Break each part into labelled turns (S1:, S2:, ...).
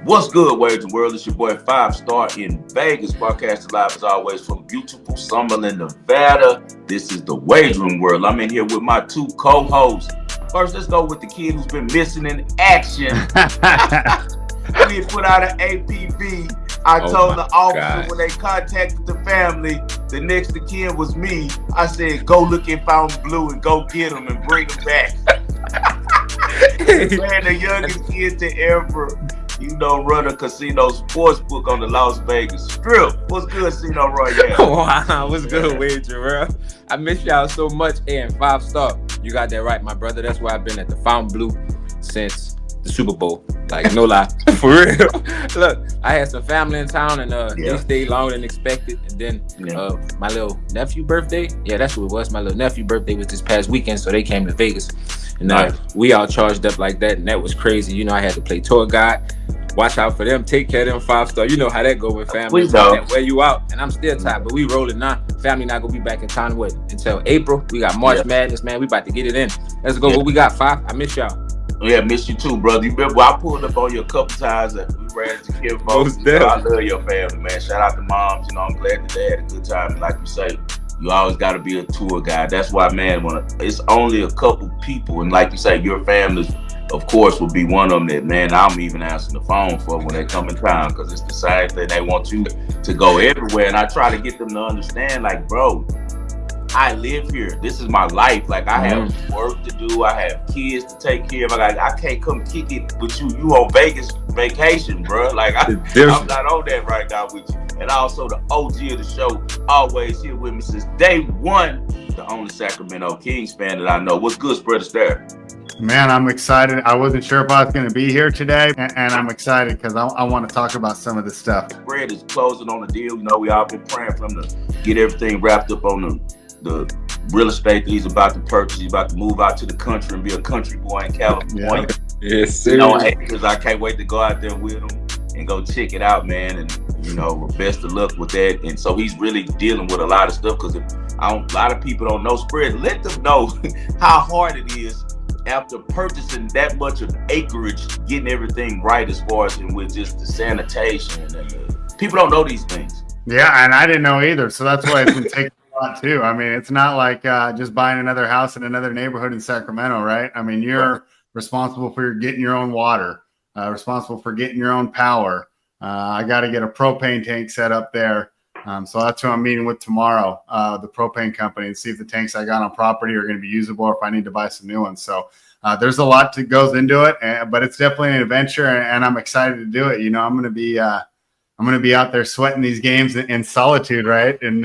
S1: What's good, Wagering World? It's your boy Five Star in Vegas, broadcasting live as always from beautiful Summerlin, Nevada. This is the Wagering World. I'm in here with my two co-hosts. First, let's go with the kid who's been missing in action. We put out an APB. I told the officer when they contacted the family, the next of kin was me. I said, go look in Fountain Blue and go get him and bring him back. Man, the youngest kid to ever, run a casino sports book on the Las Vegas Strip. What's good, Sino Royale?
S2: Wow, what's good, Wager, bro? I miss y'all so much. And 5 star, you got that right, my brother. That's why I've been at the Fountain Blue since the Super Bowl. Like, no lie, for real. Look, I had some family in town, and they stayed longer than expected. And then my little nephew birthday, that's what it was. My little nephew birthday was this past weekend, so they came to Vegas. And we all charged up like that, and that was crazy. I had to play tour guide. Watch out for them. Take care of them 5 star. You know how that go with family. That wear you out. And I'm still tired, but we rolling now. Family not gonna be back in town until April. We got March Madness, man. We about to get it in. Let's go. What we got, 5? I miss y'all.
S1: Yeah, miss you too, brother. You remember I pulled up on you a couple times and we ran to Kim folks. I love your family, man. Shout out to moms. I'm glad that they had a good time. And like you say, you always got to be a tour guide. That's why, man, it's only a couple people. And like you say, your family, of course, will be one of them that, man, I'm even answering the phone for when they come in town because it's the same thing. They want you to go everywhere. And I try to get them to understand, like, bro, I live here. This is my life. Like, I have work to do. I have kids to take care of. I can't come kick it with you. You on Vegas vacation, bro. Like, I'm not on that right now with you. And also the OG of the show, always here with me since day one, the only Sacramento Kings fan that I know. What's good, Spread Astaire?
S3: Man, I'm excited. I wasn't sure if I was going to be here today, and I'm excited because I want to talk about some of this stuff.
S1: Spread is closing on the deal. We all been praying for him to get everything wrapped up on the real estate that he's about to purchase. He's about to move out to the country and be a country boy in California.
S2: Yes, sir.
S1: Because I can't wait to go out there with him and go check it out, man. And best of luck with that. And so he's really dealing with a lot of stuff because a lot of people don't know Spread. Let them know how hard it is after purchasing that much of acreage, getting everything right as far as with just the sanitation. And people don't know these things.
S3: Yeah, and I didn't know either. So that's why it's been taking a lot too. I mean, it's not like just buying another house in another neighborhood in Sacramento, right? I mean, you're responsible for getting your own water, responsible for getting your own power. I got to get a propane tank set up there. So that's who I'm meeting with tomorrow, the propane company, and see if the tanks I got on property are going to be usable or if I need to buy some new ones. So there's a lot that goes into it, but it's definitely an adventure, and I'm excited to do it. I'm going to be out there sweating these games in solitude, right? And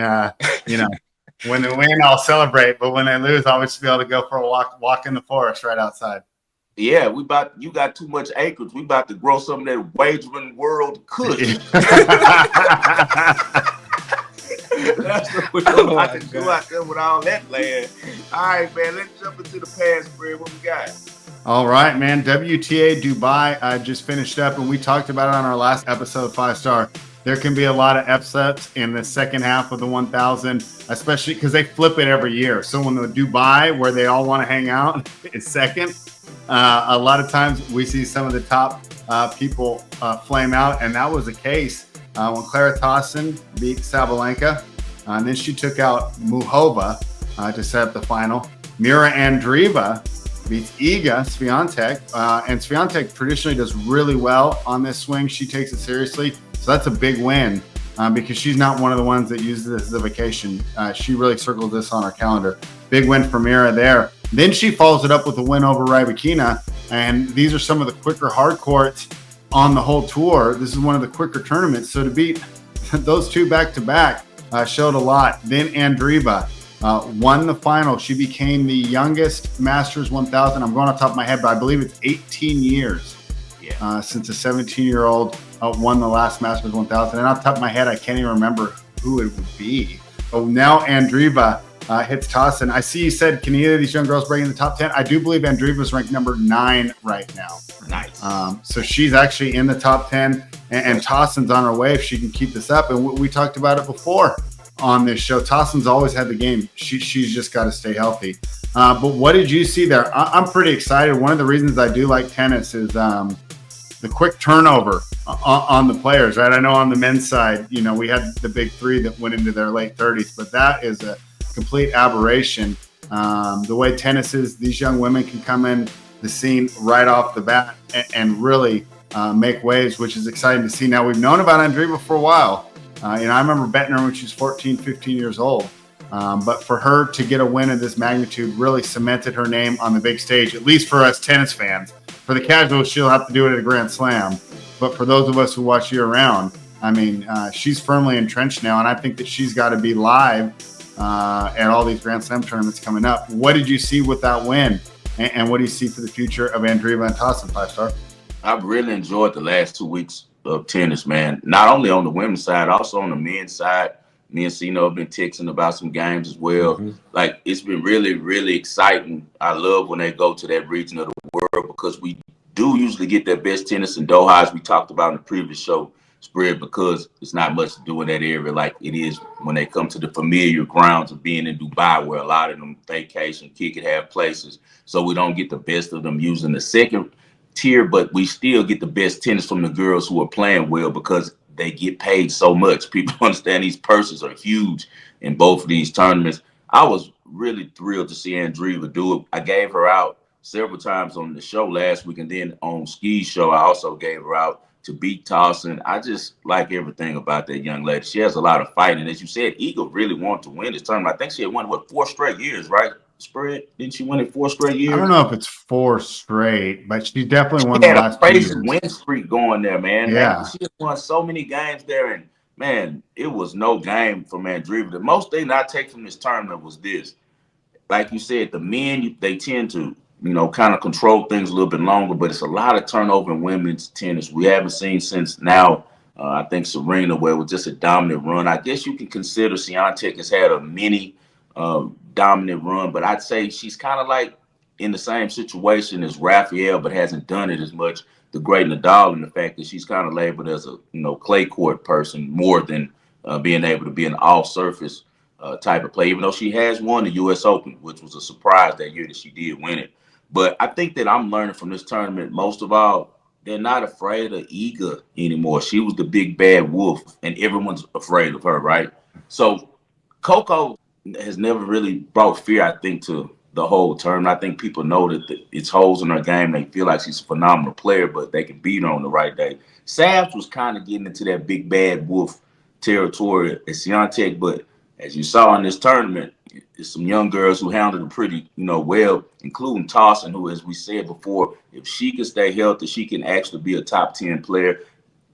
S3: when they win, I'll celebrate, but when they lose, I'll just be able to go for a walk in the forest right outside.
S1: Yeah, you got too much acreage. We about to grow some of that Wagering World kush. That's what we're about to do out there with all that land. All right, man, let's jump into the past, Spread. What we got?
S3: All right, man. WTA Dubai just finished up, and we talked about it on our last episode, 5 star. There can be a lot of upsets in the second half of the 1,000, especially because they flip it every year. So when the Dubai, where they all want to hang out, is second, a lot of times we see some of the top people flame out, and that was the case when Clara Tauson beat Sabalenka, and then she took out Muhova to set up the final. Mira Andreeva beats Iga Swiatek, and Swiatek traditionally does really well on this swing. She takes it seriously, so that's a big win because she's not one of the ones that uses this as a vacation. She really circled this on her calendar. Big win for Mira there. Then she follows it up with a win over Rybakina, and these are some of the quicker hard courts on the whole tour. This is one of the quicker tournaments, so to beat those two back-to-back showed a lot. Then Andreeva won the final. She became the youngest Masters 1000. I'm going off the top of my head, but I believe it's 18 years since a 17-year-old won the last Masters 1000. And off the top of my head, I can't even remember who it would be. But now Andreeva hits Tauson. I see you said, can either of these young girls break in the top 10? I do believe Andreeva's ranked number 9 right now.
S1: Nice.
S3: So she's actually in the top 10, and Tauson's on her way if she can keep this up. And we talked about it before on this show. Tauson's always had the game. She's just got to stay healthy. But what did you see there? I'm pretty excited. One of the reasons I do like tennis is the quick turnover on the players, right? I know on the men's side, we had the big three that went into their late 30s, but that is a complete aberration. The way tennis is, these young women can come in the scene right off the bat and really make waves, which is exciting to see. Now, we've known about Andreeva for a while. I remember betting her when she was 14, 15 years old. But for her to get a win of this magnitude really cemented her name on the big stage, at least for us tennis fans. For the casuals, she'll have to do it at a Grand Slam. But for those of us who watch year-round, she's firmly entrenched now, and I think that she's got to be live at all these Grand Slam tournaments coming up. What did you see with that win? And what do you see for the future of Andreeva and Tauson, 5-star?
S1: I've really enjoyed the last 2 weeks of tennis, man. Not only on the women's side, also on the men's side. Me and Sino have been texting about some games as well.
S2: Mm-hmm.
S1: Like, it's been really, really exciting. I love when they go to that region of the world because we do usually get their best tennis in Doha, as we talked about in the previous show, Spread, because it's not much to do in that area like it is when they come to the familiar grounds of being in Dubai, where a lot of them vacation, kick it, have places. So we don't get the best of them using the second tier, but we still get the best tennis from the girls who are playing well because they get paid so much. People understand these purses are huge in both of these tournaments. I was really thrilled to see Andreeva do it. I gave her out several times on the show last week, and then on Ski's show, I also gave her out to beat Tauson. I just like everything about that young lady. She has a lot of fight, and as you said, Eagle really wanted to win this tournament. I think she had won, 4 straight years, right? Spread? Didn't she win it 4 straight years?
S3: I don't know if it's 4 straight, but she definitely won
S1: the
S3: last 2 years.
S1: Win streak going there, man.
S3: Yeah.
S1: She won so many games there, and man, it was no game for Andreeva. The most thing I take from this tournament was this. Like you said, the men, they tend to, kind of control things a little bit longer, but it's a lot of turnover in women's tennis. We haven't seen since now, I think Serena, where it was just a dominant run. I guess you can consider Swiatek has had a mini dominant run, but I'd say she's kind of like in the same situation as Rafael, but hasn't done it as much. The great Nadal, and the fact that she's kind of labeled as a clay court person more than being able to be an all-surface type of play, even though she has won the U.S. Open, which was a surprise that year that she did win it. But I think that I'm learning from this tournament, most of all, they're not afraid of Iga anymore. She was the big bad wolf, and everyone's afraid of her, right? So Coco has never really brought fear, I think, to the whole tournament. I think people know that it's holes in her game. They feel like she's a phenomenal player, but they can beat her on the right day. Sabs was kind of getting into that big bad wolf territory at Swiatek, but as you saw in this tournament, there's some young girls who handled it pretty, well, including Tauson, who, as we said before, if she can stay healthy, she can actually be a top 10 player.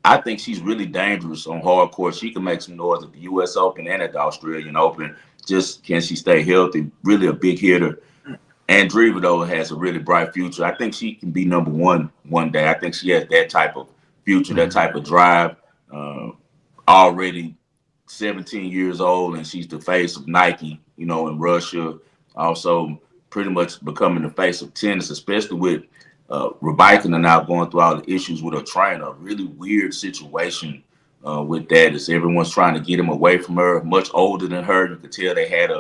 S1: I think she's really dangerous on hard court. She can make some noise at the U.S. Open and at the Australian Open. Just can she stay healthy? Really a big hitter. Andreeva, though, has a really bright future. I think she can be number one day. I think she has that type of future, that type of drive. Already 17 years old, and she's the face of Nike, in Russia. Also, pretty much becoming the face of tennis, especially with Rybakina now going through all the issues with her trainer. A really weird situation with that is everyone's trying to get him away from her. Much older than her, you could tell they had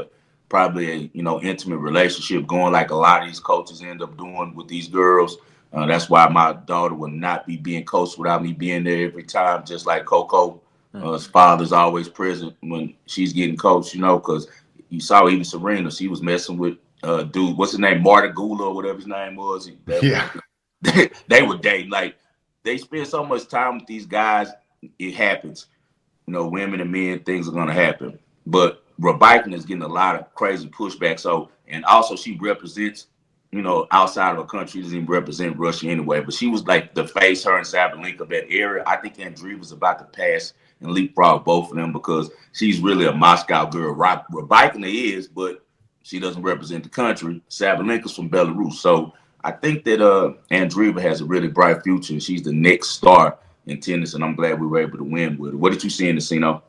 S1: probably a intimate relationship going, like a lot of these coaches end up doing with these girls. That's why my daughter will not be being coached without me being there every time, just like Coco. His father's always present when she's getting coached, because you saw even Serena, she was messing with dude, what's his name, Marta Gula or whatever his name was.
S3: Yeah.
S1: They were dating. Like, they spend so much time with these guys, it happens. Women and men, things are going to happen. But Rybakina is getting a lot of crazy pushback. So, and also she represents, outside of her country, she doesn't even represent Russia anyway. But she was like the face, her and Sabalenka of that area. I think Andreeva's about to pass and leapfrog both of them because she's really a Moscow girl. Rybakina is, but she doesn't represent the country. Sabalenka's from Belarus. So I think that Andreeva has a really bright future, and she's the next star in tennis, and I'm glad we were able to win with her. What did you see in the Sino?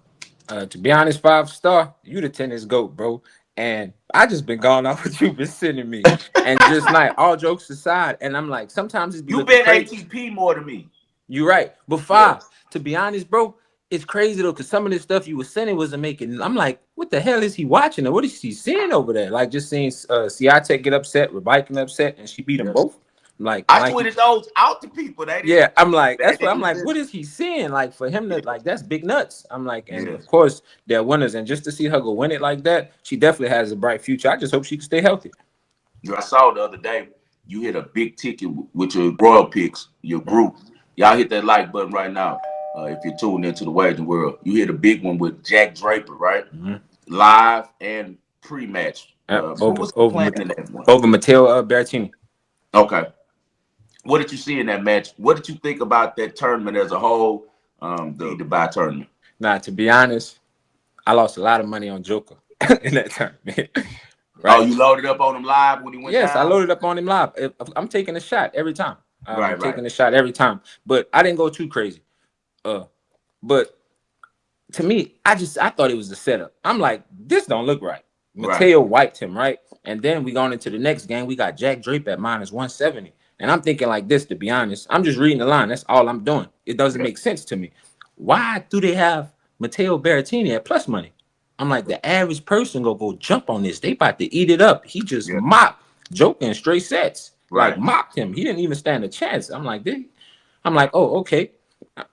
S2: To be honest, 5-star, you the tennis GOAT, bro. And I just been going off what you've been sending me. And just like, all jokes aside, and I'm like, sometimes it's
S1: you been crazy. ATP more than me.
S2: You're right. But 5, to be honest, bro, it's crazy though, because some of the stuff you were sending wasn't making. I'm like, what the hell is he watching? Or what is he seeing over there? Like, just seeing Swiatek get upset, Rybakina upset, and she beat them both.
S1: I tweeted those out to people.
S2: I'm like, that's what I'm like. What is he seeing? Like for him to like, that's big nuts. I'm like, and of course they're winners, and just to see her go win it like that, she definitely has a bright future. I just hope she can stay healthy.
S1: I saw the other day you hit a big ticket with your Royal picks, your group. Y'all hit that like button right now. If you're tuned into the Wagering world, you hit a big one with Jack Draper, right? Live and pre-match. Who was playing in that one?
S2: Over Matteo Berrettini.
S1: Okay. What did you see in that match? What did you think about that tournament as a whole? The Dubai tournament.
S2: Nah, to be honest, I lost a lot of money on Joker in that tournament.
S1: Right? Oh, you loaded up on him live when he went down?
S2: Yes, I loaded up on him live. I'm taking a shot every time. I'm taking a shot every time. But I didn't go too crazy. But to me, I thought it was the setup. I'm like, this don't look right. Mateo wiped him, right? And then we going into the next game. We got Jack Draper at -170. And I'm thinking like this, to be honest. I'm just reading the line. That's all I'm doing. It doesn't make sense to me. Why do they have Matteo Berrettini at plus money? I'm like, the average person go jump on this. They about to eat it up. He just mopped Joker in straight sets. Like mocked him. He didn't even stand a chance. I'm like, oh, okay.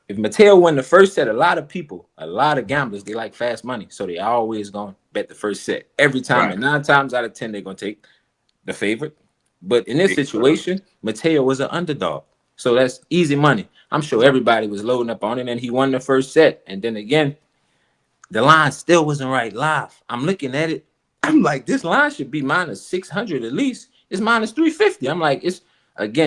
S2: If Mateo won the first set, a lot of gamblers, they like fast money. So they always gonna bet the first set. Every time. And 9 times out of 10, they're gonna take the favorite. But in this situation, Mateo was an underdog. So that's easy money. I'm sure everybody was loading up on it, and he won the first set. And then again, the line still wasn't right live. I'm looking at it. I'm like, this line should be -600 at least. It's -350. I'm like,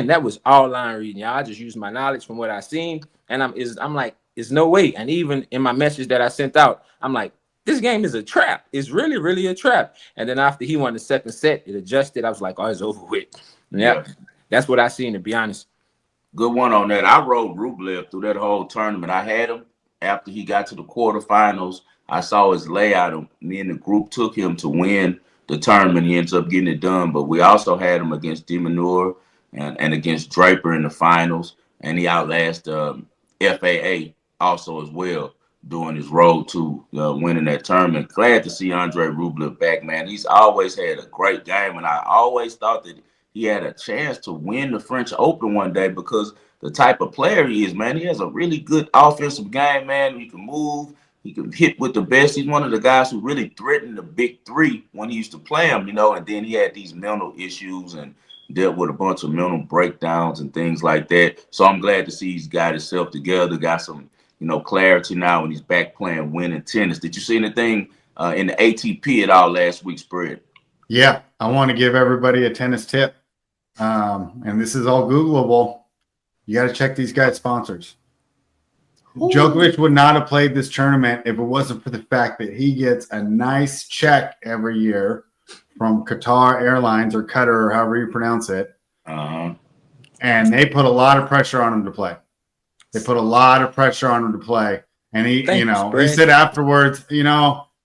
S2: that was all line reading. Y'all, I just used my knowledge from what I seen. And I'm like, it's no way. And even in my message that I sent out, I'm like, this game is a trap. It's really, really a trap. And then after he won the second set, it adjusted. I was like, oh, it's over with. Yeah. That's what I seen, to be honest.
S1: Good one on that. I rode Rublev through that whole tournament. I had him after he got to the quarterfinals. I saw his layout. Me and the group took him to win the tournament. He ends up getting it done. But we also had him against Demonor and against Draper in the finals. And he outlasted FAA also as well doing his road to winning that tournament. Glad to see Andre Rublev back, man. He's always had a great game, and I always thought that he had a chance to win the French Open one day because the type of player he is, man. He has a really good offensive game, man. He can move. He can hit with the best. He's one of the guys who really threatened the big three when he used to play them, and then he had these mental issues and dealt with a bunch of mental breakdowns and things like that. So I'm glad to see he's got himself together, got some, clarity now, and he's back playing winning tennis. Did you see anything in the ATP at all last week, Spread?
S3: Yeah, I want to give everybody a tennis tip. And this is all Googleable. You got to check these guys' sponsors. Ooh. Djokovic would not have played this tournament if it wasn't for the fact that he gets a nice check every year from Qatar Airlines or Qatar or however you pronounce it. And they put a lot of pressure on him to play. And he said afterwards,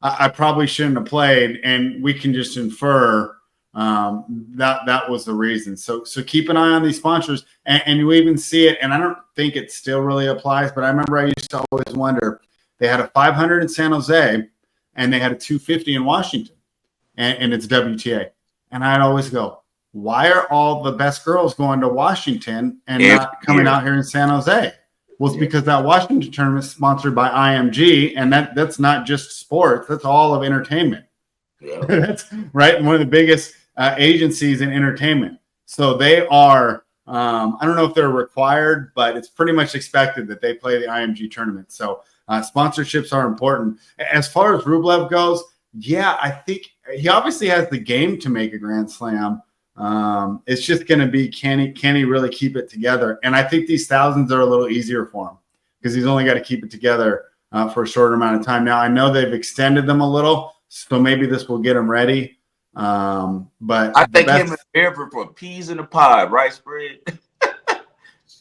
S3: I probably shouldn't have played, and we can just infer that was the reason. So keep an eye on these sponsors, and you even see it. And I don't think it still really applies, but I remember I used to always wonder. They had a 500 in San Jose, and they had a 250 in Washington, and it's WTA. And I'd always go, why are all the best girls going to Washington and not coming out here in San Jose? Well, it's because that Washington tournament is sponsored by IMG, and that's not just sports. That's all of entertainment. Yeah. That's right. One of the biggest agencies in entertainment. So they are, I don't know if they're required, but it's pretty much expected that they play the IMG tournament. So sponsorships are important. As far as Rublev goes, yeah, I think he obviously has the game to make a Grand Slam. It's just going to be, can he really keep it together? And I think these thousands are a little easier for him because he's only got to keep it together for a shorter amount of time. Now, I know they've extended them a little, so maybe this will get him ready. But
S1: I think him and Everett for peas in the pod, right, Spread?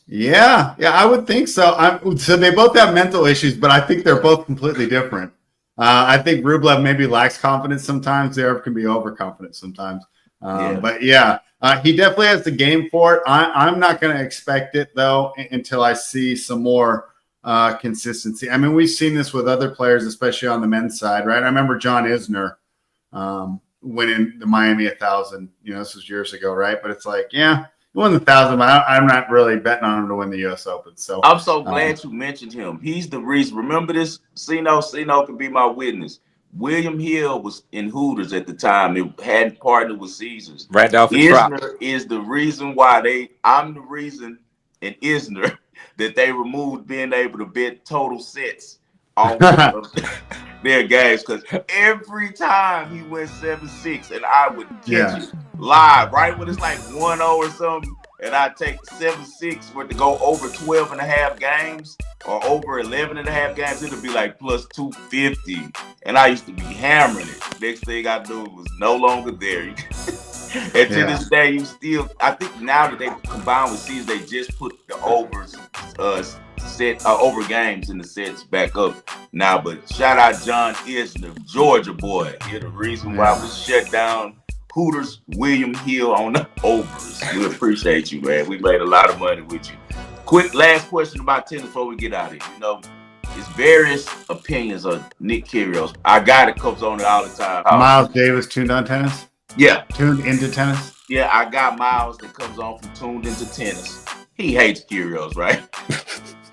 S3: Yeah, I would think so. So they both have mental issues, but I think they're both completely different. I think Rublev maybe lacks confidence sometimes. Everett can be overconfident sometimes. But yeah, he definitely has the game for it. I'm not going to expect it, though, until I see some more consistency. I mean, we've seen this with other players, especially on the men's side, right? I remember John Isner winning the Miami 1000. This was years ago, right? But it's like, yeah, won the 1,000, but I'm not really betting on him to win the U.S. Open. So
S1: I'm so glad you mentioned him. He's the reason. Remember this, Sino? Sino can be my witness. William Hill was in Hooters at the time. It hadn't partnered with Caesars.
S2: Right off the trap.
S1: Isner is the reason why I'm the reason, and Isner, that they removed being able to bet total sets on their games. Because every time he went 7-6, and I would catch it live, right when it's like 1-0 or something, and I take 7-6 for it to go over 12.5 games or over 11.5 games, it'll be like plus 250. And I used to be hammering it. Next thing I knew, it was no longer there. And to this day, you still, I think now that they combined with C's, they just put the overs over games in the sets back up now. But shout out John Isner, Georgia boy. You're the reason why we shut down Hooters, William Hill on the overs. We appreciate you, man. We made a lot of money with you. Quick last question about tennis before we get out of here. You know, it's various opinions of Nick Kyrgios. Our guy that comes on it all the time.
S3: Miles Davis tuned on tennis?
S1: Yeah.
S3: Tuned into tennis?
S1: Yeah, I got Miles that comes on from Tuned Into Tennis. He hates Kyrgios, right?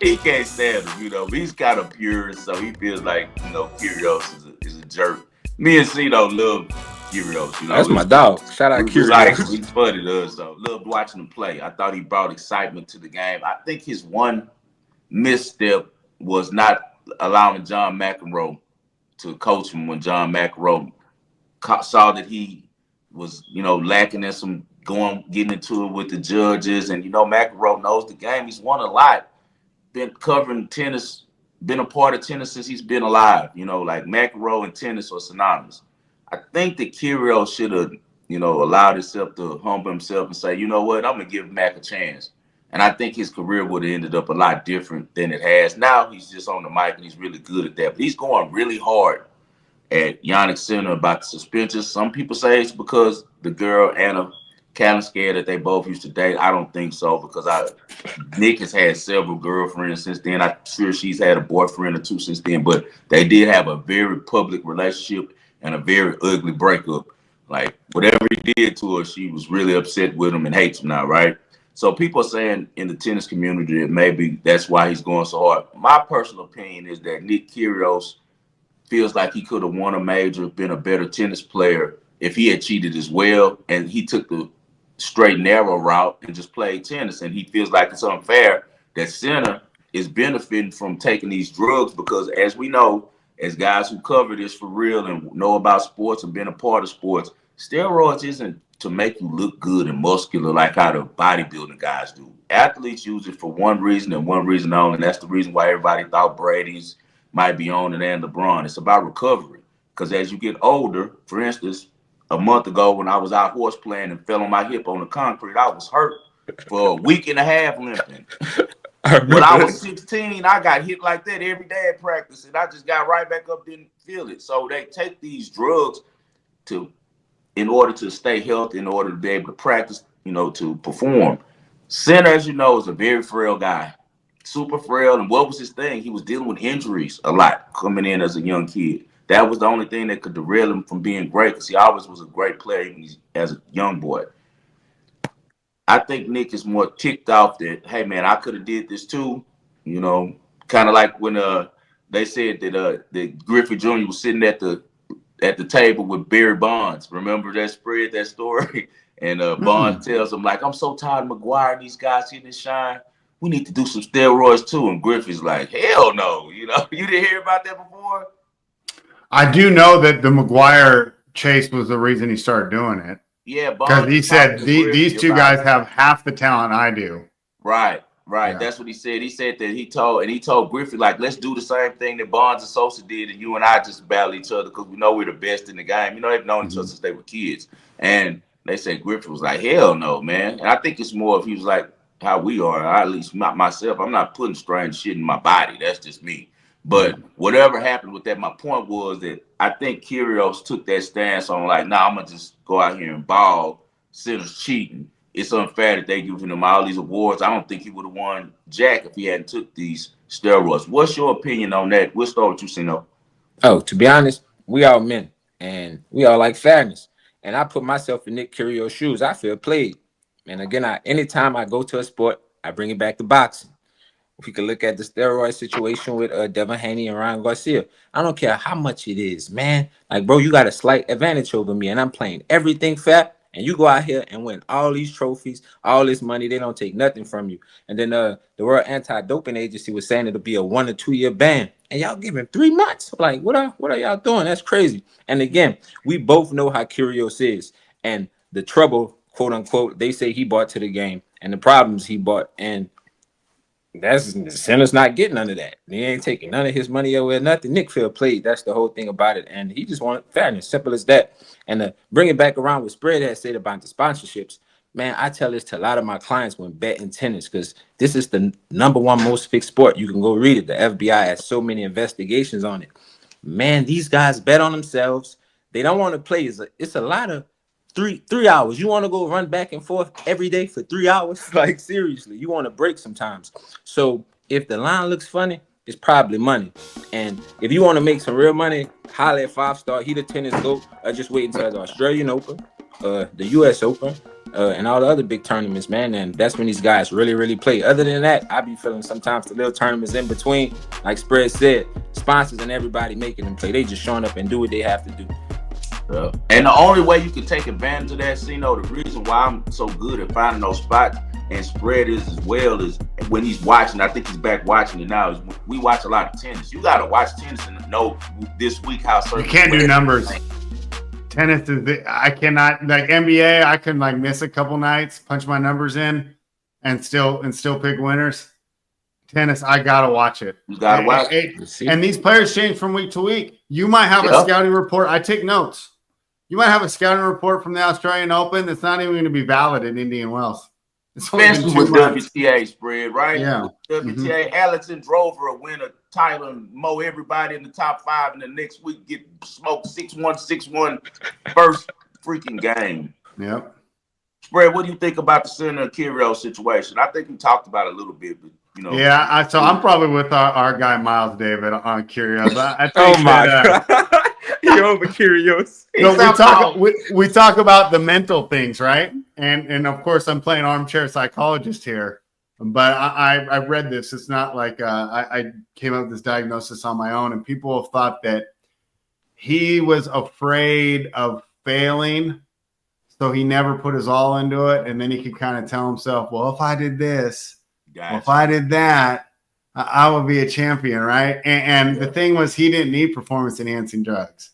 S1: He can't stand him, you know. He's kind of purist, so he feels like, you know, Kyrgios is a jerk. Me and Cito love Kyrgios, you know.
S2: That's my dog. Shout out Kyrgios.
S1: He's funny to us, though. Loved watching him play. I thought he brought excitement to the game. I think his one misstep was not allowing John McEnroe to coach him when John McEnroe saw that he was, you know, lacking in some getting into it with the judges. And, you know, McEnroe knows the game. He's won a lot. Been covering tennis, been a part of tennis since he's been alive. You know, like McEnroe and tennis are synonymous. I think that Kyrgios should have, you know, allowed himself to humble himself and say, you know what, I'm going to give Mac a chance. And I think his career would have ended up a lot different than it has. Now he's just on the mic and he's really good at that. But he's going really hard at Yannick Sinner about the suspensions. Some people say it's because the girl, Anna Kalinskaya, that they both used to date. I don't think so, because Nick has had several girlfriends since then. I'm sure she's had a boyfriend or two since then. But they did have a very public relationship and a very ugly breakup. Like, whatever he did to her, she was really upset with him and hates him now, right? So people are saying in the tennis community that maybe that's why he's going so hard. My personal opinion is that Nick Kyrgios feels like he could have won a major, been a better tennis player if he had cheated as well, and he took the straight narrow route and just played tennis. And he feels like it's unfair that Sinner is benefiting from taking these drugs, because as we know, as guys who cover this for real and know about sports and been a part of sports, steroids isn't to make you look good and muscular like how the bodybuilding guys do. Athletes use it for one reason and one reason only, and that's the reason why everybody thought Brady's might be on it and LeBron. It's about recovery, because as you get older, for instance, a month ago when I was out horse playing and fell on my hip on the concrete, I was hurt for a week and a half limping. When I was 16, I got hit like that every day at practice, and I just got right back up, didn't feel it. So they take these drugs in order to stay healthy, in order to be able to practice, you know, to perform. Sinner, as you know, is a very frail guy, super frail. And what was his thing? He was dealing with injuries a lot coming in as a young kid. That was the only thing that could derail him from being great, because he always was a great player even as a young boy. I think Nick is more ticked off that, hey, man, I could have did this too. You know, kind of like when they said that Griffey Jr. was sitting at the table with Barry Bonds. Remember that spread, that story? And Bonds tells him, like, I'm so tired of McGuire and these guys hitting his shine. We need to do some steroids too. And Griffey's like, hell no. You know, you didn't hear about that before?
S3: I do know that the McGuire chase was the reason he started doing it.
S1: Yeah,
S3: because he said these two guys have half the talent I do.
S1: Right. Yeah. That's what he said. He said that he told Griffey, like, let's do the same thing that Bonds and Sosa did, and you and I just battle each other because we know we're the best in the game. You know, they've known each other since they were kids. And they said Griffey was like, hell no, man. And I think it's more if he was like how we are, or at least not myself. I'm not putting strange shit in my body. That's just me. But whatever happened with that, my point was that I think Kyrgios took that stance on, like, nah, I'm going to just go out here and ball. Sinner's cheating. It's unfair that they giving him all these awards. I don't think he would have won Jack if he hadn't took these steroids. What's your opinion on that? We'll start with you, Sino.
S2: Oh, to be honest, we all men, and we all like fairness. And I put myself in Nick Kyrgios' shoes. I feel played. And again, anytime I go to a sport, I bring it back to boxing. We can look at the steroid situation with Devin Haney and Ryan Garcia. I don't care how much it is, man. Like, bro, you got a slight advantage over me, and I'm playing everything fat. And you go out here and win all these trophies, all this money. They don't take nothing from you. And then the World Anti-Doping Agency was saying it'll be a 1 or 2 year ban, and y'all giving 3 months. Like, what are y'all doing? That's crazy. And again, we both know how Kyrgios is, and the trouble, quote unquote, they say he brought to the game, and the problems he brought. And that's Sinner's not getting none of that. He ain't taking none of his money away, nothing. Nick Phil played. That's the whole thing about it. And he just wanted fairness. Simple as that. And to bring it back around what Spread has said about the sponsorships, man, I tell this to a lot of my clients when betting tennis, because this is the #1 most fixed sport. You can go read it. The FBI has so many investigations on it. Man, these guys bet on themselves. They don't want to play. It's a lot of 3 hours. You want to go run back and forth every day for 3 hours? Like, seriously, you want to break sometimes. So if the line looks funny, it's probably money. And if you want to make some real money, holler at 5-star. He the tennis GOAT. Just wait until the Australian Open, the US Open, and all the other big tournaments, man. And that's when these guys really, really play. Other than that, I be feeling sometimes the little tournaments in between, like Spread said, sponsors and everybody making them play. They just showing up and do what they have to do.
S1: And the only way you can take advantage of that, Sino, the reason why I'm so good at finding those spots and Spread is as well, is when he's watching. I think he's back watching it now. Is we watch a lot of tennis. You got to watch tennis and know this week how certain.
S3: You can't do numbers. Tennis is I cannot, like NBA. I can like miss a couple nights, punch my numbers in, and still pick winners. Tennis, I gotta watch it.
S1: You gotta watch it.
S3: And these players change from week to week. You might have a scouting report. I take notes. You might have a scouting report from the Australian Open that's not even going to be valid in Indian Wells.
S1: Especially with WTA Spread, right?
S3: Yeah.
S1: With WTA, Alex and Drover win a title and mow everybody in the top 5, and the next week get smoked 6-1, 6-1 first freaking game.
S3: Yep.
S1: Spread, what do you think about the Sinner Kyrgios situation? I think we talked about it a little bit, but you know.
S3: Yeah, so I'm probably with our guy Miles David on Kyrgios. I think
S2: oh my God. You're over Kyrgios.
S3: We talk about the mental things, right? And of course, I'm playing armchair psychologist here. But I read this. It's not like I came up with this diagnosis on my own. And people have thought that he was afraid of failing, so he never put his all into it. And then he could kind of tell himself, well, if I did this, if I did that, I would be a champion, right? And the thing was, he didn't need performance-enhancing drugs.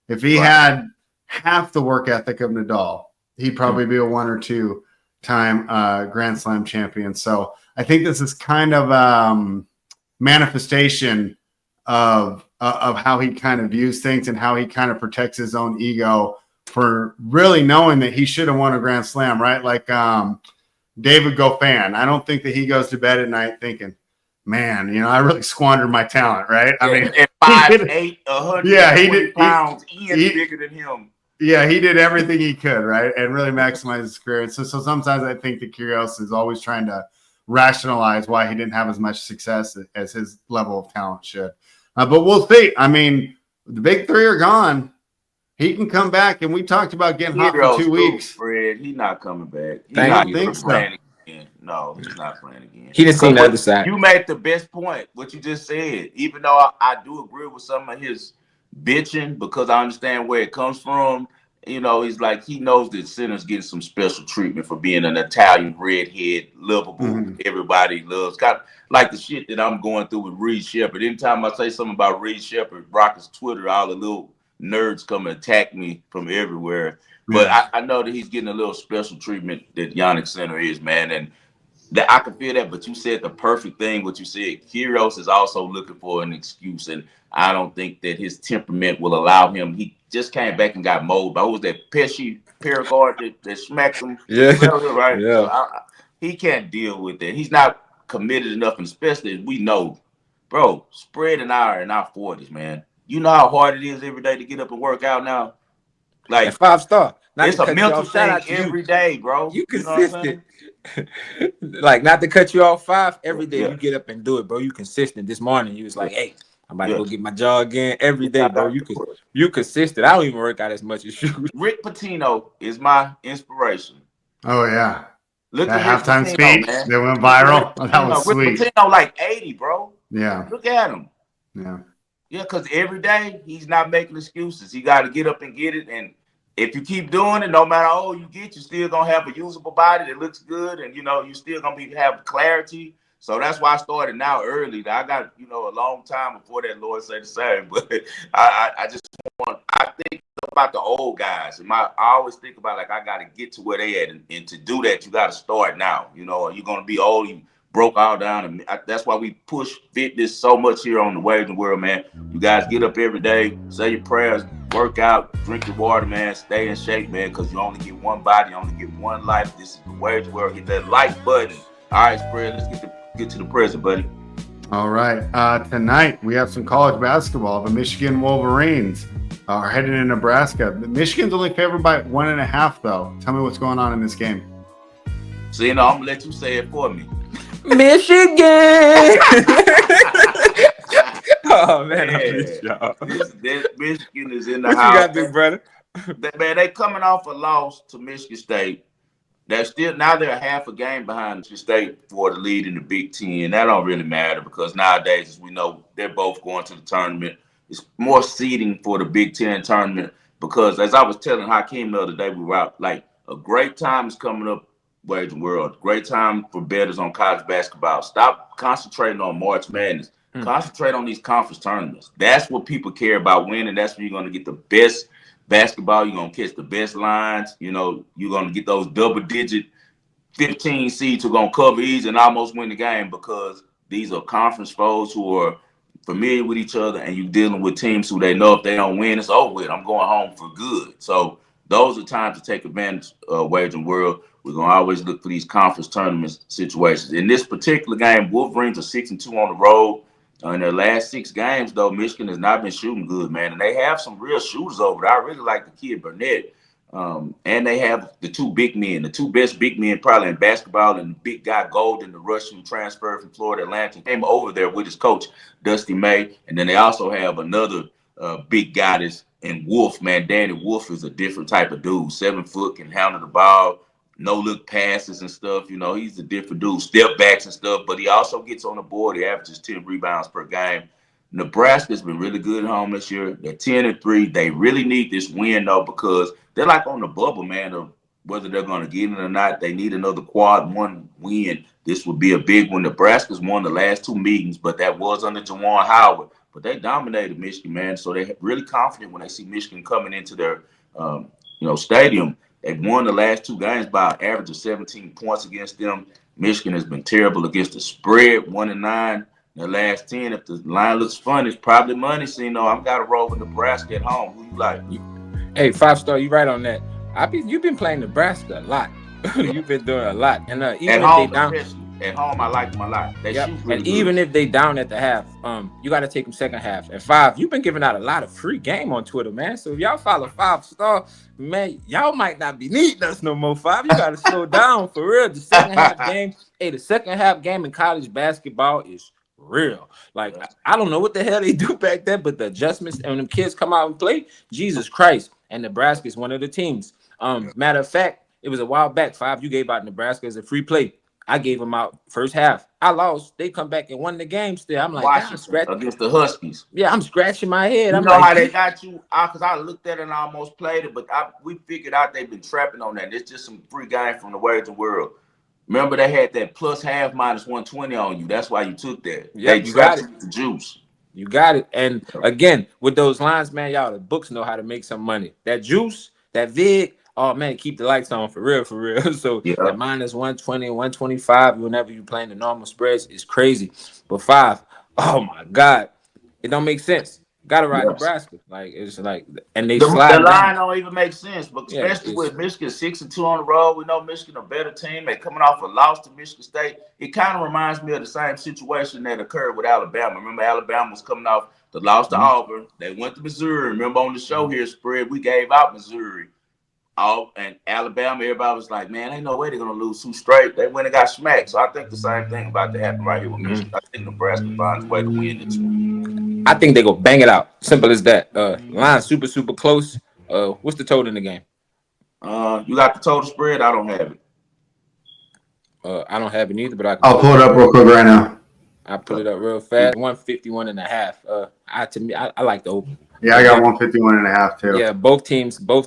S3: If he had half the work ethic of Nadal, he'd probably be a 1 or 2 time Grand Slam champion. So I think this is kind of manifestation of how he kind of views things and how he kind of protects his own ego for really knowing that he should have won a Grand Slam, right? Like David Goffin. I don't think that he goes to bed at night thinking, man, you know, I really squandered my talent, right? I mean,
S1: at 5'8", 120 pounds, Ian's bigger than him.
S3: Yeah, he did everything he could, right? And really maximize his career. And so sometimes I think that Kyrgios is always trying to rationalize why he didn't have as much success as his level of talent should. But we'll see. I mean, the big 3 are gone. He can come back, and we talked about getting hot for 2 weeks.
S1: Fred, he's not coming back.
S3: I don't think so.
S1: Again. No, he's not playing again.
S2: He didn't see the other side.
S1: You made the best point, what you just said. Even though I do agree with some of his bitching, because I understand where it comes from. You know, he's like, he knows that Sinner's getting some special treatment for being an Italian redhead, lovable. Everybody loves. Got like the shit that I'm going through with Reed Shepherd. Anytime I say something about Reed Shepherd, Rocket's Twitter, all the little nerds come and attack me from everywhere. But I know that he's getting a little special treatment that Yannick Sinner is, man. And that I can feel that. But you said the perfect thing, what you said. Kyrgios is also looking for an excuse. And I don't think that his temperament will allow him. He just came back and got mowed. But what was that Pesci Perigard that smacked him?
S2: Yeah.
S1: Right?
S2: Yeah.
S1: So he can't deal with that. He's not committed enough, and especially as we know, bro, Spread and I are in our 40s, man. You know how hard it is every day to get up and work out now? Like
S2: 5-star.
S1: It's a mental thing every day, bro.
S2: You consistent. Like, not to cut you off, 5 every day. You get up and do it, bro. You consistent. This morning you was like, hey, I'm about to go get my jog in every day, bro. You consistent. I don't even work out as much as you.
S1: Rick Pitino is my inspiration.
S3: Oh yeah.
S1: Look
S3: That
S1: at Rick
S3: halftime
S1: Pitino,
S3: speech
S1: man.
S3: that went
S1: Look at Rick
S3: viral. Oh, that was
S1: Pitino. Rick
S3: sweet.
S1: Pitino like 80, bro.
S3: Yeah.
S1: Look at him.
S3: Yeah.
S1: Yeah, because every day he's not making excuses. He got to get up and get it. And if you keep doing it, no matter how old you get, you're still gonna have a usable body that looks good, and you still gonna have clarity. So that's why I started now early. I got a long time before that. Lord say the same, but I just I think about the old guys, and I always think about like I got to get to where they at, and to do that you got to start now. You're gonna be old. You broke all down, and that's why we push fitness so much here on the Wagering World, man. You guys get up every day, say your prayers, work out, drink your water, man. Stay in shape, man, because you only get one body, you only get one life. This is the Wagering World. Hit that like button. All right, Spread. Let's get to the present, buddy.
S3: All right. Tonight we have some college basketball. The Michigan Wolverines are heading to Nebraska. Michigan's only favored by 1.5, though. Tell me what's going on in this game.
S1: So I'm gonna let you say it for me.
S2: Michigan. Oh man, I miss y'all.
S1: This Michigan is in the
S2: what
S1: house.
S2: You got, big brother?
S1: Man, they coming off a loss to Michigan State. They're a half a game behind Michigan State for the lead in the Big Ten. That don't really matter because nowadays, as we know, they're both going to the tournament. It's more seeding for the Big Ten tournament because, as I was telling Hakeem the other day, we were out, like, a great time is coming up, Wagering World. Great time for bettors on college basketball. Stop concentrating on March Madness. Concentrate on these conference tournaments. That's what people care about winning. That's where you're going to get the best basketball. You're going to catch the best lines. You're going to get those double-digit 15 seeds who are going to cover easy and almost win the game because these are conference foes who are familiar with each other, and you're dealing with teams who they know if they don't win, it's over with. I'm going home for good. So those are times to take advantage of Wagering World. We're going to always look for these conference tournament situations. In this particular game, Wolverines are 6-2 on the road. In their last 6 games, though, Michigan has not been shooting good, man. And they have some real shooters over there. I really like the kid Burnett. And they have the 2 big men, the 2 best big men probably in basketball, and the big guy Golden, the Russian who transferred from Florida Atlantic, came over there with his coach, Dusty May. And then they also have another big guy that's in Wolf, man. Danny Wolf is a different type of dude. 7 foot, can handle the ball. No-look passes and stuff. He's a different dude. Step backs and stuff, but he also gets on the board. He averages 10 rebounds per game. Nebraska's been really good at home this year. They're 10-3. They really need this win, though, because they're like on the bubble, man, of whether they're going to get it or not. They need another quad 1 win. This would be a big one. Nebraska's won the last 2 meetings, but that was under Juwan Howard. But they dominated Michigan, man, so they're really confident when they see Michigan coming into their stadium. They've won the last 2 games by an average of 17 points against them. Michigan has been terrible against the spread, 1-9. The last 10, if the line looks fun, it's probably money. So, I've got to roll with Nebraska at home. Who you like?
S2: Hey, 5-star, you right on that. You've been playing Nebraska a lot. You've been doing a lot. And even
S1: at home,
S2: if they down,
S1: at home, I like them a lot. They shoot really
S2: and
S1: good.
S2: even if they down at the half, you got to take them second half. And 5, you've been giving out a lot of free game on Twitter, man. So if y'all follow 5-star, man, y'all might not be needing us no more. 5, you got to slow down for real. The second half game in college basketball is real. Like, I don't know what the hell they do back there, but the adjustments and when them kids come out and play, Jesus Christ. And Nebraska is one of the teams. Matter of fact, it was a while back, 5, you gave out Nebraska as a free play. I gave them out first half. I lost. They come back and won the game still. I'm like,
S1: against the Huskies.
S2: Yeah, I'm scratching my head.
S1: You know how they got you? Because I looked at it and I almost played it, but we figured out they've been trapping on that. It's just some free game from the Wagering World. Remember, they had that plus half minus 120 on you. That's why you took that.
S2: Yeah,
S1: you got it. The juice.
S2: You got it. And again, with those lines, man, y'all, the books know how to make some money. That juice, that VIG, oh, man, keep the lights on for real, for real. So that minus 120, 125, whenever you're playing the normal spreads, is crazy. But 5, oh, my God, it don't make sense. Got to ride Nebraska. Like, it's like, and they slide.
S1: The line don't even make sense, but especially with Michigan 6-2 on the road. We know Michigan a better team. They're coming off a loss to Michigan State. It kind of reminds me of the same situation that occurred with Alabama. Remember, Alabama was coming off the loss to Auburn. They went to Missouri. Remember on the show here, Spread, we gave out Missouri. And Alabama, everybody was like, man, ain't no way they're going to lose 2 straight. They went and got smacked. So I think the same thing about to happen right here with Michigan. I think Nebraska finds a way to win this one.
S2: I think they go bang it out. Simple as that. Line super, super close. What's the total in the game?
S1: You got the total spread? I don't have it.
S2: I don't have it either, but
S3: I'll pull it up real quick right now.
S2: I pull it up real fast. 151.5. To me, I like the over.
S3: Yeah, I got 151.5 too.
S2: Yeah, both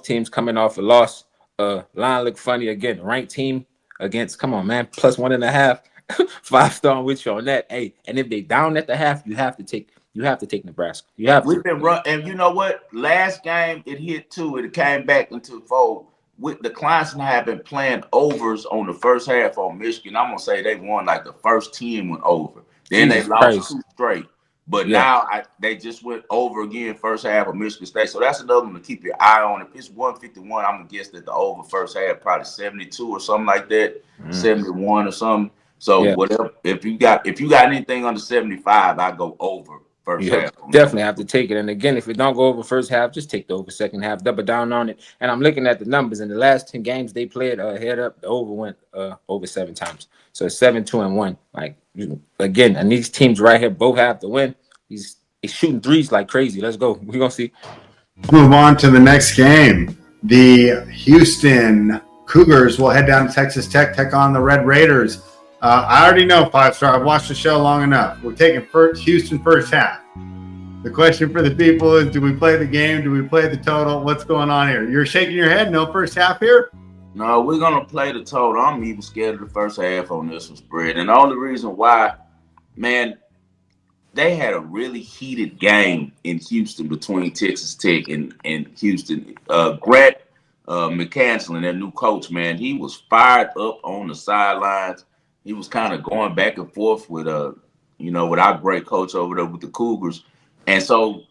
S2: teams coming off a loss. Line look funny again. Ranked team against, come on, man, plus 1.5. 5-star with you on that. Hey, and if they down at the half, you have to take Nebraska. You have
S1: We've been run, and you know what? Last game it hit 2. It came back into 4. With the clients and I have been playing overs on the first half on Michigan. I'm gonna say they won like the first 10 went over. Then
S2: Jesus
S1: they lost
S2: Christ.
S1: 2 straight. But now they just went over again first half of Michigan State. So that's another one to keep your eye on. If it's 151, I'm gonna guess that the over first half probably 72 or something like that, 71 or something. So whatever. If you got anything under 75, I go over first half.
S2: Definitely have to take it. And again, if it don't go over first half, just take the over second half, double down on it. And I'm looking at the numbers in the last 10 games they played head up, the over went over 7 times. So it's 7-2-1. Like, again, and these teams right here both have to win. He's shooting threes like crazy. Let's go. We're gonna see.
S3: Move on to the next game. The Houston Cougars will head down to Texas Tech, take on the Red Raiders. I already know 5-star. I've watched the show long enough. We're taking Houston first half. The question for the people is, do we play the game? Do we play the total? What's going on here? You're shaking your head. No first half here?
S1: No, we're going to play the total. I'm even scared of the first half on this one spread. And the only reason why, man, they had a really heated game in Houston between Texas Tech and Houston. Grant McCaslin, their new coach, man, he was fired up on the sidelines. He was kind of going back and forth with with our great coach over there with the Cougars. And so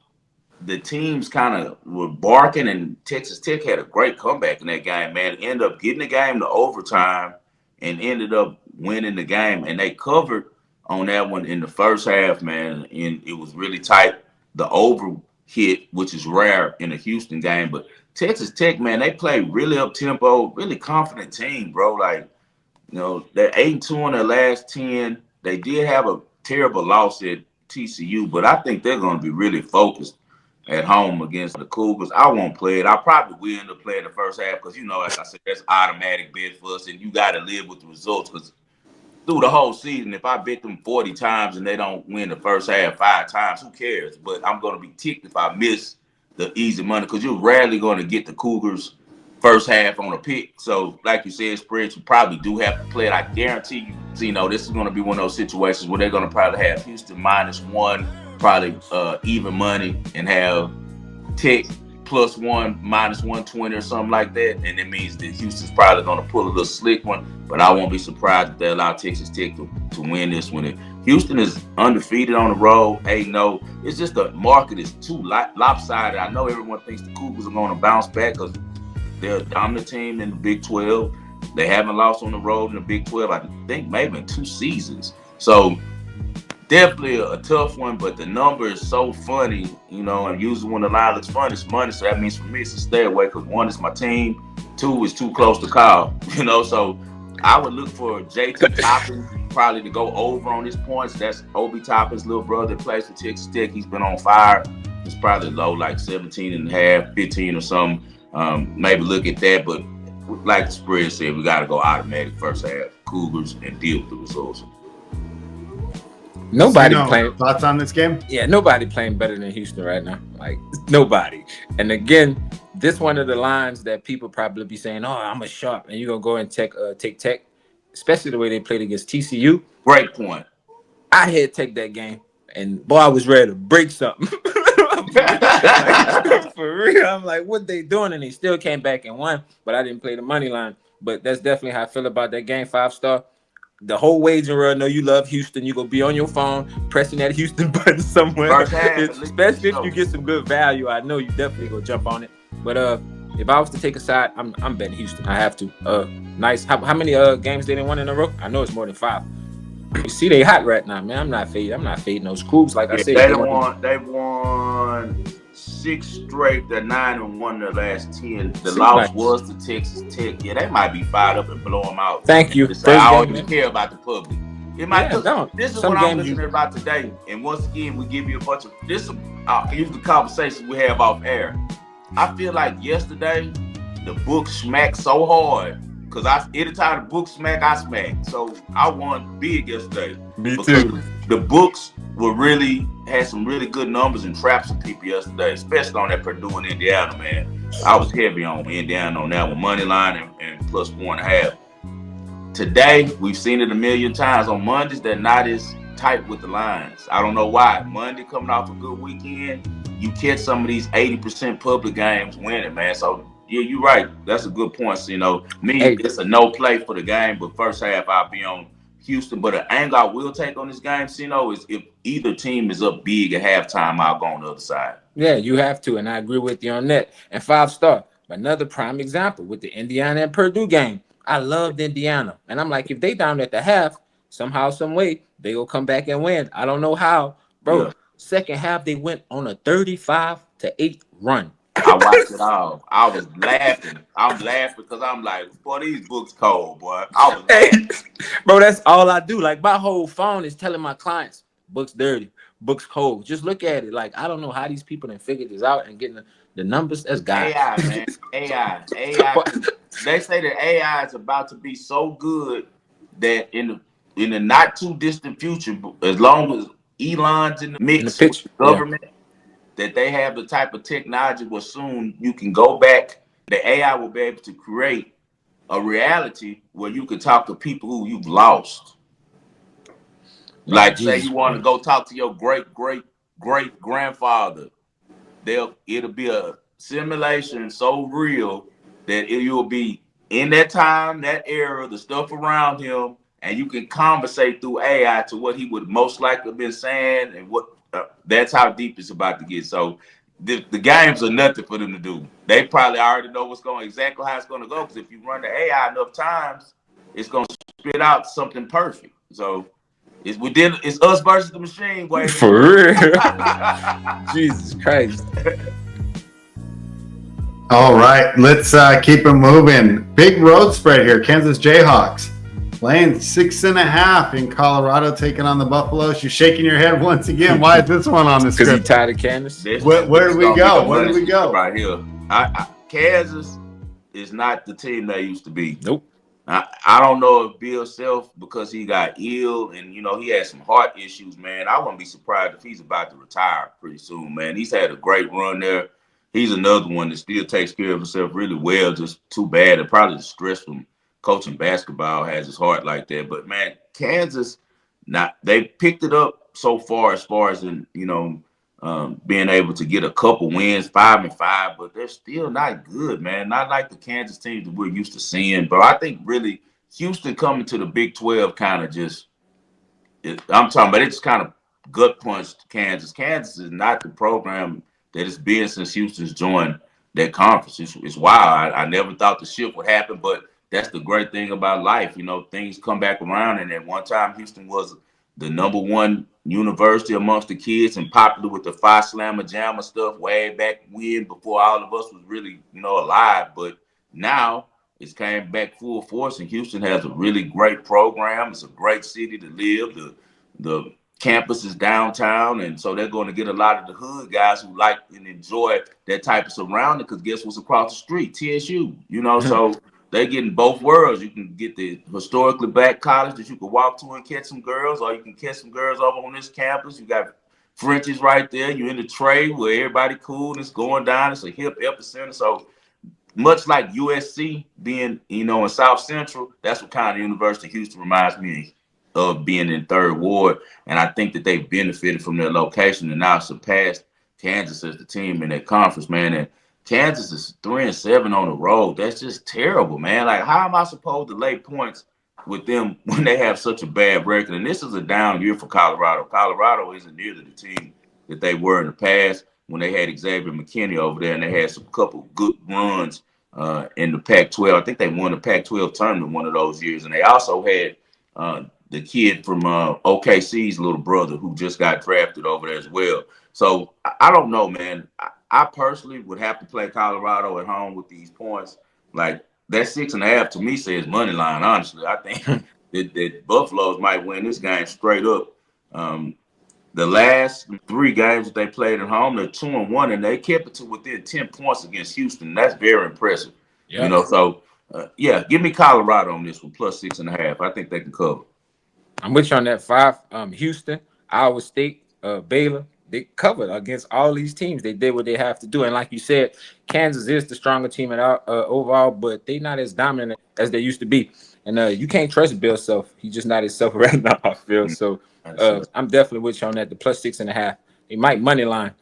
S1: the teams kind of were barking, and Texas Tech had a great comeback in that game, man. Ended up getting the game to overtime and ended up winning the game. And they covered on that one in the first half, man. And it was really tight. The over hit, which is rare in a Houston game. But Texas Tech, man, they play really up-tempo, really confident team, bro. Like, they're 8-2 on their last 10. They did have a terrible loss at TCU, but I think they're going to be really focused at home against the Cougars. I won't play it. I probably will end up playing the first half because, like I said, that's automatic bet for us, and you got to live with the results because through the whole season, if I bet them 40 times and they don't win the first half 5 times, who cares? But I'm going to be ticked if I miss the easy money because you're rarely going to get the Cougars first half on a pick. So, like you said, spreads, you probably do have to play it. I guarantee you, this is going to be one of those situations where they're going to probably have Houston -1, probably even money, and have Tech +1, -120 or something like that. And it means that Houston's probably going to pull a little slick one. But I won't be surprised if they allow Texas Tech to win this one. Houston is undefeated on the road. No, it's just the market is too lopsided. I know everyone thinks the Cougars are going to bounce back because they're a dominant team in the Big 12. They haven't lost on the road in the Big 12, I think, maybe in 2 seasons. So definitely a tough one, but the number is so funny, and usually when the line looks funny, it's money. So that means for me, it's a stay away because 1, it's my team. 2, is too close to call, So I would look for JT Toppins probably to go over on his points. That's Obi Toppins' little brother that plays for Texas Tech. He's been on fire. It's probably low, like 17.5, 15 or something. Maybe look at that, but like the spread said, we got to go automatic first half Cougars and deal with the results.
S3: Nobody playing. Thoughts on this game?
S2: Yeah, nobody playing better than Houston right now. Like, nobody. And again, this one of the lines that people probably be saying, "Oh, I'm a sharp," and you're gonna go and take Tech, especially the way they played against TCU.
S1: Great point.
S2: I had Tech that game, and boy, I was ready to break something. For real, I'm like, what they doing? And they still came back and won, but I didn't play the money line. But that's definitely how I feel about that game. 5-star. The whole wagering, I know you love Houston. You're going to be on your phone pressing that Houston button somewhere. Especially if you get some good value. I know you definitely going to jump on it. But if I was to take a side, I'm betting Houston. I have to. Nice. How many games they didn't win in a row? I know it's more than 5. You see, they hot right now, man. I'm not fading those Cougs. Like I said,
S1: they won 6 straight. They're 9-1 their last 10. The loss was to Texas Tech. Yeah, they might be fired up and blow them out.
S2: Thank you.
S1: I always care about the public. This is what I'm listening about today. And once again, we give you a bunch of this. Here's the conversation we have off air. I feel like yesterday the book smacked so hard because anytime the books smack, I smack. So I won big yesterday.
S2: Me
S1: because
S2: too.
S1: The books had some really good numbers and traps of people yesterday, especially on that Purdue and Indiana, man. I was heavy on Indiana on that one, money line and plus 4.5. Today, we've seen it a million times. On Mondays, they're not as tight with the lines. I don't know why. Monday coming off a good weekend, you catch some of these 80% public games winning, man. So yeah, you're right. That's a good point. So,
S2: Hey,
S1: it's a no play for the game, but first half I'll be on Houston. But an angle I will take on this game, is if either team is up big at halftime, I'll go on the other side.
S2: yeah, you have to, and I agree with you on that. And 5-star, another prime example with the Indiana and Purdue game. I loved Indiana, and I'm like, if they down at the half, somehow, some way, they will come back and win. I don't know how, bro.
S1: Yeah.
S2: Second half, they went on a 35-8 run.
S1: I watched it all. I was laughing. I'm laughing because I'm like, boy, these books cold, boy. I was laughing.
S2: Bro, that's all I do. Like, my whole phone is telling my clients, books dirty, books cold. Just look at it. Like, I don't know how these people done figured this out and getting the numbers. That's God.
S1: AI, man. AI. They say that AI is about to be so good that in the not too distant future, as long as Elon's in the mix with the government, that they have the type of technology where soon you can go back. The AI will be able to create a reality where you can talk to people who you've lost. Like, say you want to go talk to your great grandfather. It'll be a simulation so real that you'll be in that time, that era, the stuff around him, and you can conversate through AI to what he would most likely have been saying, and what that's how deep it's about to get. So the games are nothing for them to do. They probably already know exactly how it's going to go, because if you run the AI enough times, it's going to spit out something perfect. So it's us versus the machine, boy.
S2: For real. Jesus Christ.
S3: All right, let's keep it moving. Big road spread here. Kansas Jayhawks laying 6.5 in Colorado, taking on the Buffaloes. You're shaking your head once again. Why is this one on the script?
S2: Because he tired of Kansas.
S3: Where do we go? Where do we go?
S1: Right here. Kansas is not the team they used to be.
S2: Nope.
S1: I don't know if Bill Self, because he got ill and he had some heart issues, man. I wouldn't be surprised if he's about to retire pretty soon, man. He's had a great run there. He's another one that still takes care of himself really well. Just too bad. And probably the stress from coaching basketball has his heart like that. But man, Kansas, they picked it up so far as in being able to get a couple wins, 5-5, but they're still not good, man. Not like the Kansas teams that we're used to seeing. But I think really Houston coming to the Big 12 kind of I'm talking about, it's kind of gut punched Kansas. Kansas is not the program that it's been since Houston's joined that conference. It's wild. I never thought the shift would happen, but that's the great thing about life. Things come back around, and at one time Houston was the #1 university amongst the kids and popular with the Phi Slamma Jamma stuff way back when, before all of us was really, alive. But now it's came back full force, and Houston has a really great program. It's a great city to live. The campus is downtown, and so they're going to get a lot of the hood guys who like and enjoy that type of surrounding, because guess what's across the street? TSU, so they're getting both worlds. You can get the historically black college that you can walk to and catch some girls, or you can catch some girls over on this campus. You got Frenchies right there. You're in the trade where everybody cool and it's going down. It's a hip epicenter. So much like USC being, in South Central, that's what kind of University of Houston reminds me of, being in Third Ward. And I think that they benefited from their location and now surpassed Kansas as the team in that conference, man. And Kansas is 3-7 on the road. That's just terrible, man. Like, how am I supposed to lay points with them when they have such a bad record? And this is a down year for Colorado. Colorado isn't nearly the team that they were in the past when they had Xavier McKinney over there, and they had some couple good runs in the Pac-12. I think they won the Pac-12 tournament one of those years. And they also had the kid from OKC's little brother who just got drafted over there as well. So I don't know, man. I personally would have to play Colorado at home with these points. Like, that 6.5 to me says money line, honestly. I think that Buffaloes might win this game straight up. The last 3 games that they played at home, they're 2-1, and they kept it to within 10 points against Houston. That's very impressive. Yep. So Yeah, give me Colorado on this one, plus 6.5. I think they can cover.
S2: I'm with you on that 5. Houston, Iowa State, Baylor, they covered against all these teams. They did what they have to do, and like you said, Kansas is the stronger team at overall, but they not as dominant as they used to be. And you can't trust Bill Self. He's just not himself right now, I feel.
S1: Mm,
S2: So
S1: that's it.
S2: I'm definitely with you on that. The plus 6.5. They might money line.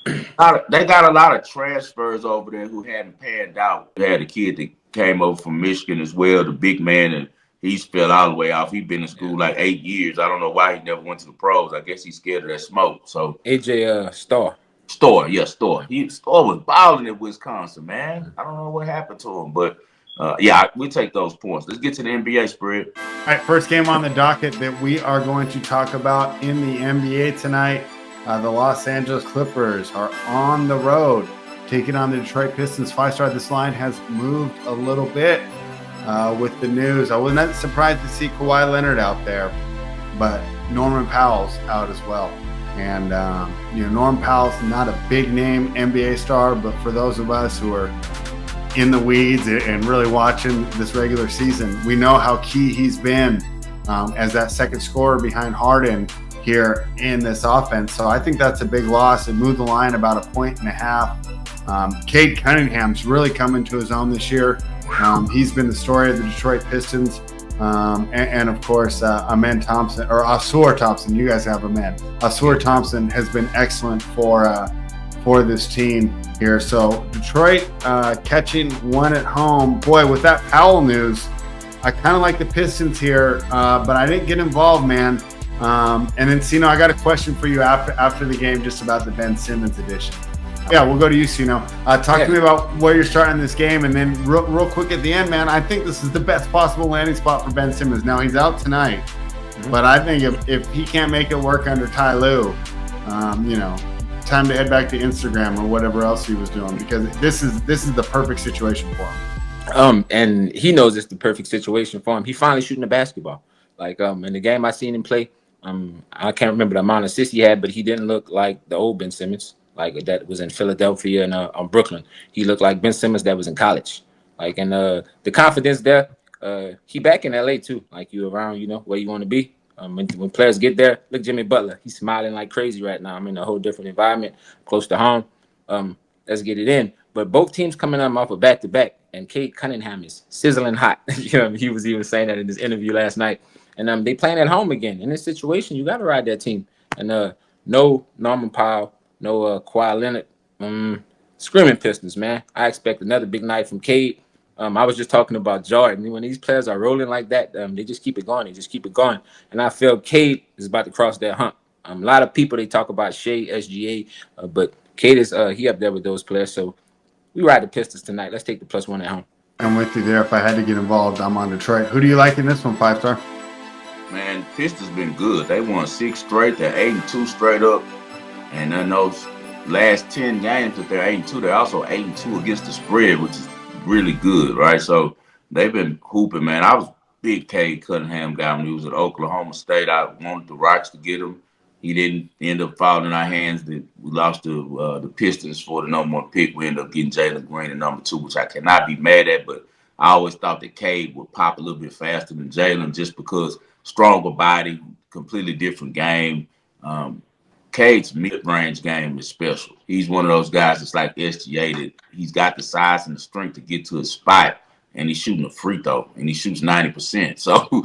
S1: They got a lot of transfers over there who hadn't panned out. They had a kid that came over from Michigan as well, the big man, and he's fell all the way off. He's been in
S2: Yeah.
S1: school like 8 years. I don't know why he never went to the pros. I guess he's scared of that smoke. So
S2: AJ Starr.
S1: Store, yeah, Store.
S2: Yeah.
S1: Store was balling in Wisconsin, man. I don't know what happened to him, but yeah, we take those points. Let's get to the NBA spread.
S3: All right, first game on the docket that we are going to talk about in the NBA tonight. The Los Angeles Clippers are on the road taking on the Detroit Pistons. 5-star, this line has moved a little bit with the news. I was not surprised to see Kawhi Leonard out there, but Norman Powell's out as well. And, Norman Powell's not a big name NBA star, but for those of us who are in the weeds and really watching this regular season, we know how key he's been as that second scorer behind Harden here in this offense. So I think that's a big loss. It moved the line about 1.5 points. Cade Cunningham's really coming to his own this year. He's been the story of the Detroit Pistons. And of course, Amen Thompson, or Ausar Thompson. You guys have Amen. Ausar Thompson has been excellent for this team here. So Detroit catching one at home. Boy, with that Powell news, I kind of like the Pistons here, but I didn't get involved, man. And then, Sino, I got a question for you after the game just about the Ben Simmons edition. Yeah, we'll go to you, Sino. Talk to me about where you're starting this game, and then real quick at the end, man, I think this is the best possible landing spot for Ben Simmons. Now, he's out tonight, but I think if he can't make it work under Ty Lue, time to head back to Instagram or whatever else he was doing, because this is the perfect situation for him.
S2: And he knows it's the perfect situation for him. He finally shooting the basketball. Like in the game I seen him play, I can't remember the amount of assists he had, but he didn't look like the old Ben Simmons, like that was in Philadelphia and Brooklyn. He looked like Ben Simmons that was in college. Like, and the confidence there, he back in LA too. Like, you around, where you want to be. When players get there, look, Jimmy Butler, he's smiling like crazy right now. I'm in a whole different environment, close to home. Let's get it in. But both teams coming up off a back-to-back, and Cade Cunningham is sizzling hot. He was even saying that in his interview last night. And they playing at home again. In this situation, you got to ride that team. And no Norman Powell, no Kawhi Leonard. Screaming Pistons, man. I expect another big night from Cade. I was just talking about Jordan. When these players are rolling like that, they just keep it going. They just keep it going. And I feel Cade is about to cross that hump. A lot of people, they talk about Shea, SGA, but Cade is he up there with those players. So we ride the Pistons tonight. Let's take the +1 at home.
S3: I'm with you there. If I had to get involved, I'm on Detroit. Who do you like in this one, 5-star?
S1: Man, Pistons been good. They won 6 straight. They're 8-2 straight up. And in those last 10 games that they're 8-2, they're also 8-2 against the spread, which is really good, right? So they've been hooping, man. I was a big Cade Cunningham guy when he was at Oklahoma State. I wanted the Rocks to get him. He didn't end up falling in our hands. We lost to the Pistons for the number 1 pick. We ended up getting Jalen Green at number 2, which I cannot be mad at. But I always thought that Cade would pop a little bit faster than Jalen just because stronger body, completely different game. Cade's mid-range game is special. He's one of those guys that's like SGA that he's got the size and the strength to get to his spot, and he's shooting a free throw, and he shoots 90%. So,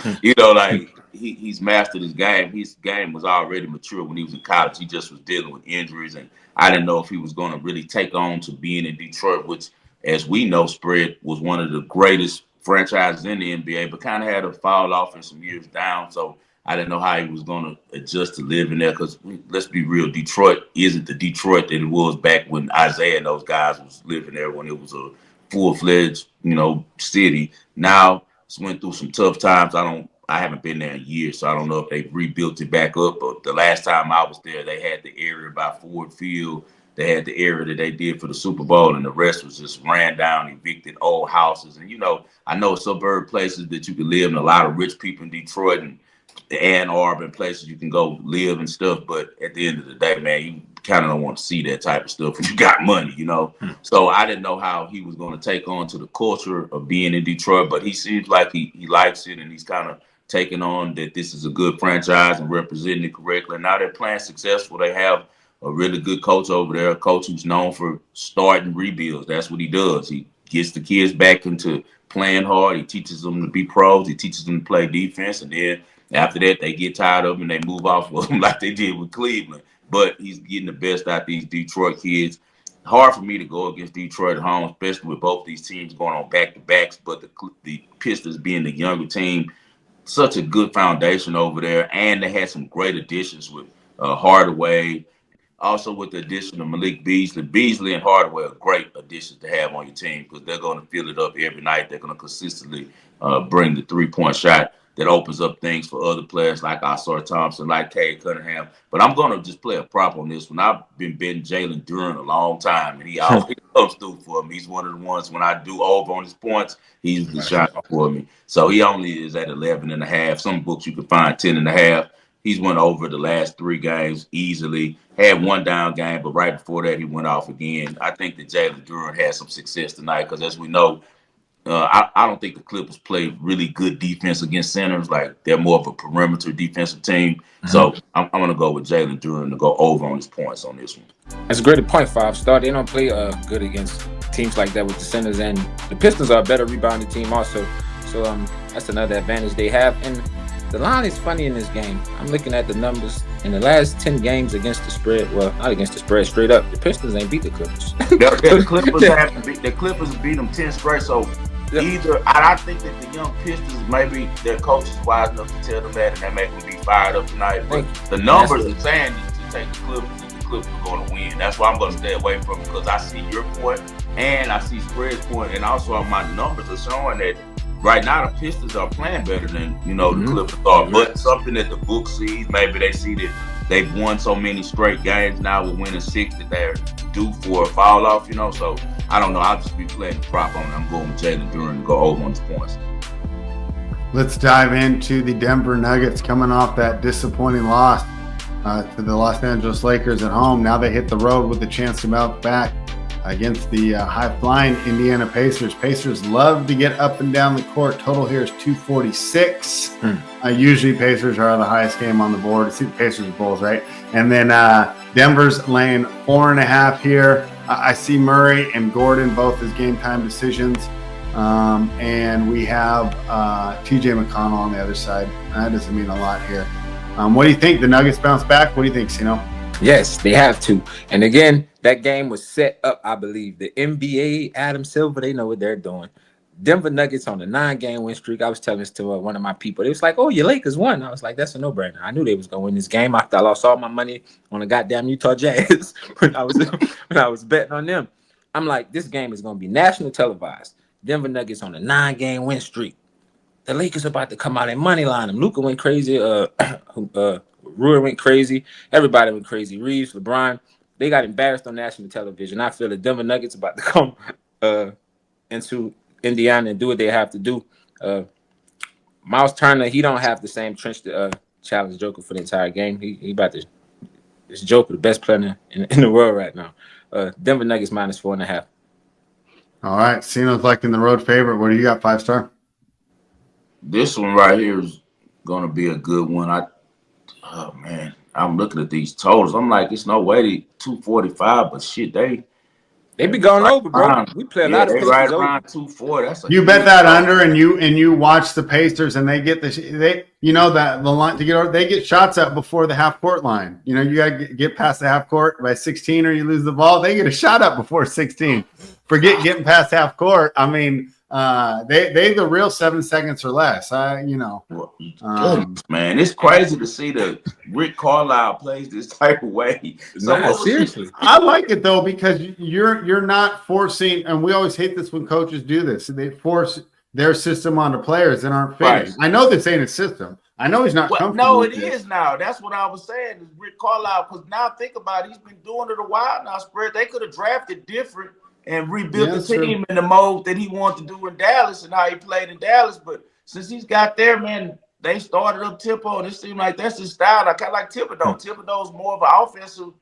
S1: he's mastered his game. His game was already mature when he was in college. He just was dealing with injuries, and I didn't know if he was going to really take on to being in Detroit, which, as we know, Spread was one of the greatest franchises in the NBA, but kind of had a fall off in some years down. So I didn't know how he was going to adjust to living there because, let's be real, Detroit isn't the Detroit that it was back when Isaiah and those guys was living there when it was a full-fledged, city. Now it's went through some tough times. I haven't been there in years, so I don't know if they've rebuilt it back up. But the last time I was there, they had the area by Ford Field. They had the area that they did for the Super Bowl, and the rest was just ran down, evicted old houses. And, I know suburb places that you can live in, a lot of rich people in Detroit and the Ann Arbor and places you can go live and stuff. But at the end of the day, man, you kind of don't want to see that type of stuff when you got money, you know. So I didn't know how he was going to take on to the culture of being in Detroit, but he seems like he likes it, and he's kind of taking on that this is a good franchise and representing it correctly. And now they're playing successful. They have a really good coach over there, a coach who's known for starting rebuilds. That's what he does. He gets the kids back into playing hard. He teaches them to be pros. He teaches them to play defense. And then after that, they get tired of him and they move off of him like they did with Cleveland. But he's getting the best out of these Detroit kids. Hard for me to go against Detroit at home, especially with both these teams going on back-to-backs. But the Pistons being the younger team, such a good foundation over there. And they had some great additions with Hardaway. Also, with the addition of Malik Beasley. Beasley and Hardaway are great additions to have on your team because they're going to fill it up every night. They're going to consistently bring the three-point shot that opens up things for other players like Oscar Thompson, like Cade Cunningham. But I'm going to just play a prop on this one. I've been betting Jalen Duren a long time, and he always comes through for me. He's one of the ones when I do over on his points, he's the shot for me. So he only is at 11.5. Some books you can find 10.5. He's went over the last 3 games easily. Had one down game, but right before that, he went off again. I think that Jalen Duren had some success tonight because, as we know, I don't think the Clippers play really good defense against centers. Like, they're more of a perimeter defensive team. So I'm going to go with Jalen Duren to go over on his points on this one.
S2: That's a great at 0.5 star. They don't play good against teams like that with the centers, and the Pistons are a better rebounding team also. So that's another advantage they have. And the line is funny in this game. I'm looking at the numbers. In the last 10 games against the spread, well, not against the spread, straight up, the Pistons ain't beat the Clippers.
S1: The Clippers beat them 10 straight. So either I think that the young Pistons, maybe their coach is wise enough to tell them that, and they make them be fired up tonight. But the numbers are saying to take the Clippers, and the Clippers are going to win. That's why I'm going to stay away from it, because I see your point and I see Spread's point, and also my numbers are showing that right now the Pistons are playing better than the Clippers are. But something that the book sees, maybe they see that they've won so many straight games now with winning 6 that they're due for a fall off. So I don't know. I'll just be playing the prop on it. I'm going with Jalen Duren to go over on his points.
S3: Let's dive into the Denver Nuggets coming off that disappointing loss to the Los Angeles Lakers at home. Now they hit the road with a chance to bounce back against the high-flying Indiana Pacers. Pacers love to get up and down the court. Total here is 246. Usually Pacers are the highest game on the board. See the Pacers Bulls, right? And then Denver's laying 4.5 here. I see Murray and Gordon both as game-time decisions. And we have T.J. McConnell on the other side. That doesn't mean a lot here. What do you think? The Nuggets bounce back? What do you think, Sino?
S2: Yes, they have to. And again, that game was set up, I believe. The NBA, Adam Silver, they know what they're doing. Denver Nuggets on a 9-game win streak. I was telling this to one of my people. It was like, oh, your Lakers won. I was like, that's a no-brainer. I knew they was going to win this game. I lost all my money on the goddamn Utah Jazz when I was betting on them. I'm like, this game is going to be national televised. Denver Nuggets on a 9-game win streak. The Lakers are about to come out and money line them. Luka went crazy. Rui went crazy. Everybody went crazy. Reeves, LeBron, they got embarrassed on national television. I feel the Denver Nuggets about to come into Indiana and do what they have to do. Miles Turner, he don't have the same trench to challenge Joker for the entire game. He about to. It's Joker, the best player in the world right now. Denver Nuggets minus 4.5.
S3: All right, Sino's liking the road favorite. What do you got, 5-star?
S1: This one right here is going to be a good one. Oh man, I'm looking at these totals. I'm like, it's no way they 245, but shit, they
S2: be going right over, bro. We play a lot of Pacers
S1: right
S2: over.
S1: around 240. That's
S3: you bet that under, and you watch the Pacers, and they get the line to get over. They get shots up before the half court line. You gotta get past the half court by 16, or you lose the ball. They get a shot up before 16. Forget getting past half court. I mean, they the real 7 seconds or less.
S1: Man, it's crazy to see the Rick Carlisle plays this type of way.
S2: Seriously,
S3: I like it though, because you're not forcing, and we always hate this when coaches do this. They force their system onto players that aren't fitting. Right. I know this ain't a system. I know he's not comfortable.
S1: No, it is now. That's what I was saying. Is Rick Carlisle, because now think about it, he's been doing it a while now. Spread. They could have drafted different and rebuilt the team in the mode that he wanted to do in Dallas and how he played in Dallas. But since he's got there, man, they started up tempo, and it seemed like that's his style. I kind of like Thibodeau. Thibodeau's more of an offensive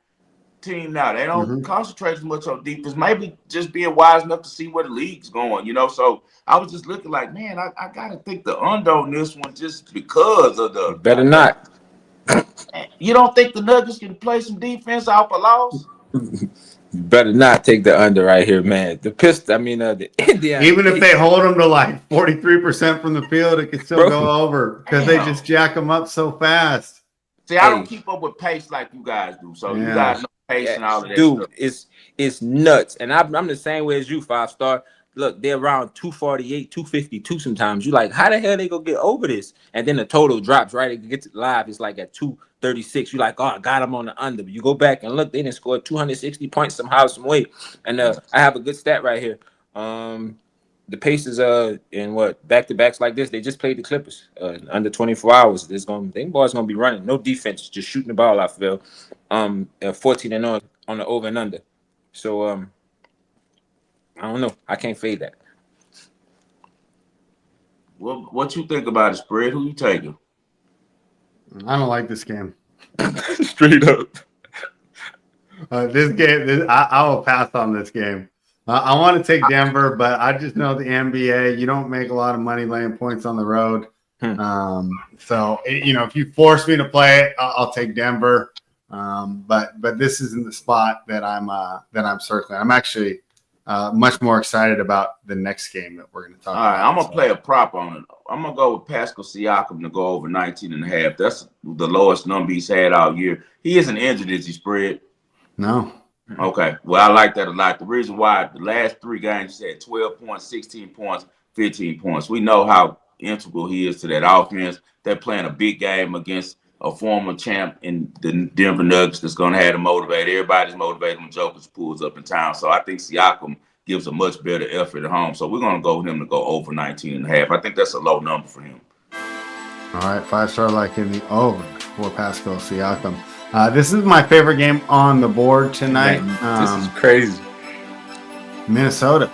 S1: team now. They don't
S3: Mm-hmm.
S1: concentrate as much on defense. Maybe just being wise enough to see where the league's going, So I was just looking like, man, I got to think the under on this one just because of
S2: You better not.
S1: You don't think the Nuggets can play some defense off a loss?
S2: You better not take the under right here, man. The Indiana.
S3: Even if they hold them to like 43% from the field, it could still go over because they just jack them up so fast.
S1: See, I don't keep up with pace like you guys do. So you guys know pace and all of that
S2: dude,
S1: stuff.
S2: It's nuts. And I'm the same way as you, 5-star. Look, they're around 248, 252 sometimes. You like, how the hell they gonna get over this? And then the total drops, right? It gets live, it's like at 236. You like, oh, I got them on the under. But you go back and look, they didn't score 260 points somehow, some way. And I have a good stat right here. The Pacers in back-to-backs like this, they just played the Clippers under 24 hours. Them boys gonna be running, no defense, just shooting the ball off Phil. 14-0 on the over and under. So I don't know. I can't fade that.
S1: Well, what you think about it, Spread? Who you taking?
S3: I don't like this game.
S2: Straight up.
S3: This game, I will pass on this game. I want to take Denver, but I just know the NBA. You don't make a lot of money laying points on the road. So if you force me to play it, I'll take Denver. But this isn't the spot that I'm circling. I'm actually much more excited about the next game that we're going to talk about.
S1: All right, I'm going to play a prop on it. I'm going to go with Pascal Siakam to go over 19.5. That's the lowest number he's had all year. He isn't injured, is he, Spread?
S3: No.
S1: Okay. Well, I like that a lot. The reason why the last 3 games he had 12 points, 16 points, 15 points. We know how integral he is to that offense. They're playing a big game against a former champ in the Denver Nuggets that's going to have to motivate. Everybody's motivated when Jokic pulls up in town. So I think Siakam gives a much better effort at home. So we're going to go with him to go over 19.5. I think that's a low number for him.
S3: All right, 5-star like in the over for Pascal Siakam. This is my favorite game on the board tonight.
S2: This is crazy.
S3: Minnesota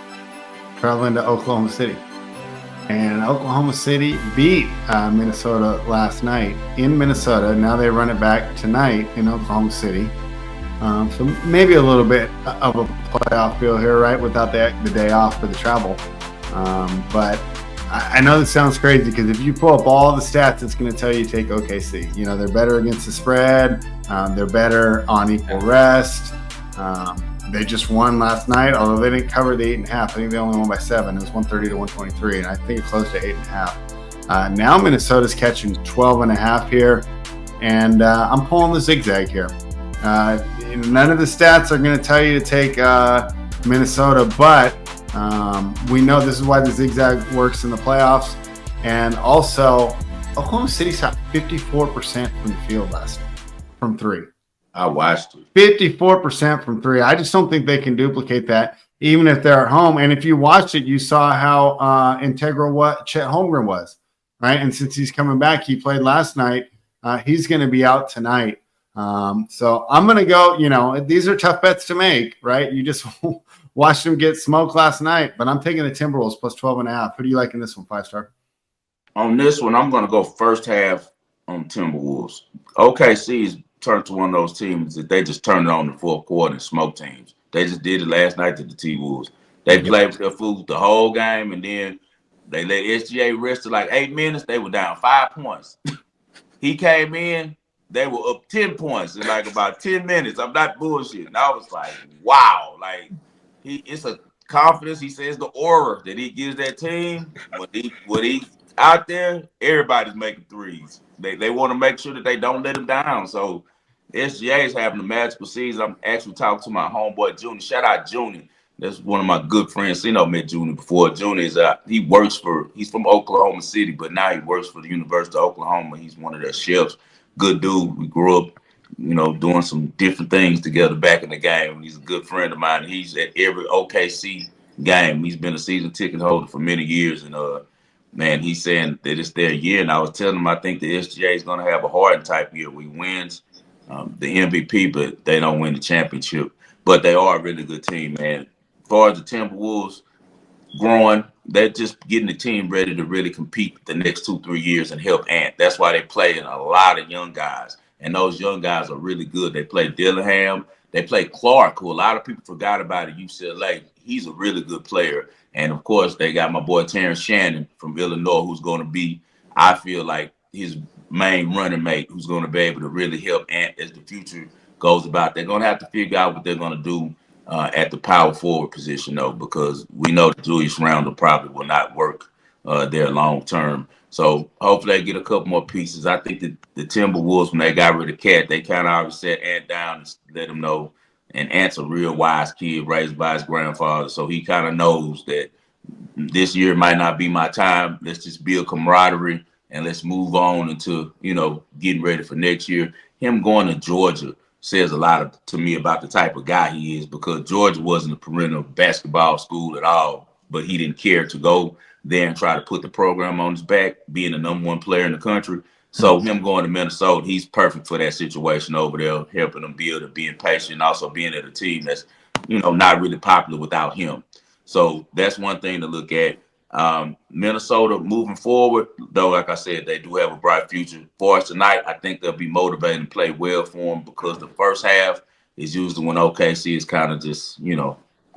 S3: traveling to Oklahoma City. And Oklahoma City beat Minnesota last night in Minnesota. Now they run it back tonight in Oklahoma City. So maybe a little bit of a playoff feel here, right? Without the day off for the travel. But I know this sounds crazy because if you pull up all the stats, it's going to tell you take OKC. They're better against the spread. They're better on equal rest. They just won last night, although they didn't cover the 8.5. I think they only won by 7. It was 130 to 123, and I think it closed to 8.5. Now Minnesota's catching 12.5 here, and I'm pulling the zigzag here. None of the stats are going to tell you to take Minnesota, but we know this is why the zigzag works in the playoffs. And also, Oklahoma City shot 54% from the field last night from 3.
S1: I watched it.
S3: 54% from 3. I just don't think they can duplicate that, even if they're at home. And if you watched it, you saw how integral what Chet Holmgren was, right? And since he's coming back, he played last night. He's going to be out tonight. So I'm going to go, these are tough bets to make, right? You just watched them get smoked last night, but I'm taking the Timberwolves plus 12.5. Who do you like in this one, 5-star?
S1: On this one, I'm going to go first half on Timberwolves. OKC's turned to one of those teams that they just turned it on in the fourth quarter and smoked teams. They just did it last night to the T-Wolves. They played with their food the whole game, and then they let SGA rest for like 8 minutes. They were down 5 points. He came in, they were up 10 points in like about 10 minutes. I'm not bullshitting. I was like, wow. Like, it's a confidence. He says the aura that he gives that team. When he out there, everybody's making threes. They want to make sure that they don't let him down. So SGA is having a magical season. I'm actually talking to my homeboy Junior. Shout out Junior. That's one of my good friends. Sino met Junior before. Junior is he's from Oklahoma City, but now he works for the University of Oklahoma. He's one of their chefs. Good dude. We grew up, doing some different things together back in the game. He's a good friend of mine. He's at every OKC game. He's been a season ticket holder for many years, and man, he's saying that it's their year. And I was telling him I think the SGA is going to have a Harden type year where he wins the MVP, but they don't win the championship. But they are a really good team, man. As far as the Timberwolves growing, they're just getting the team ready to really compete the next 2-3 years and help Ant. That's why they play in a lot of young guys. And those young guys are really good. They play Dillingham. They play Clark, who a lot of people forgot about at UCLA. He's a really good player. And, of course, they got my boy Terrence Shannon from Illinois, who's going to be, I feel like, his main running mate, who's going to be able to really help Ant as the future goes about. They're going to have to figure out what they're going to do at the power forward position, though, because we know that Julius Randle probably will not work there long term. So hopefully they get a couple more pieces. I think that the Timberwolves, when they got rid of Cat, they kind of already set Ant down and let him know. And Ant's a real wise kid raised by his grandfather. So he kind of knows that this year might not be my time. Let's just build camaraderie and let's move on into, getting ready for next year. Him going to Georgia says a lot to me about the type of guy he is, because Georgia wasn't a perennial basketball school at all, but he didn't care to go there and try to put the program on his back, being the number one player in the country. So him going to Minnesota, he's perfect for that situation over there, helping them build and being patient, and also being at a team that's, not really popular without him. So that's one thing to look at. Minnesota moving forward, though, like I said, they do have a bright future. For us tonight, I think they'll be motivated and play well for them, because the first half is usually when OKC is kind of just,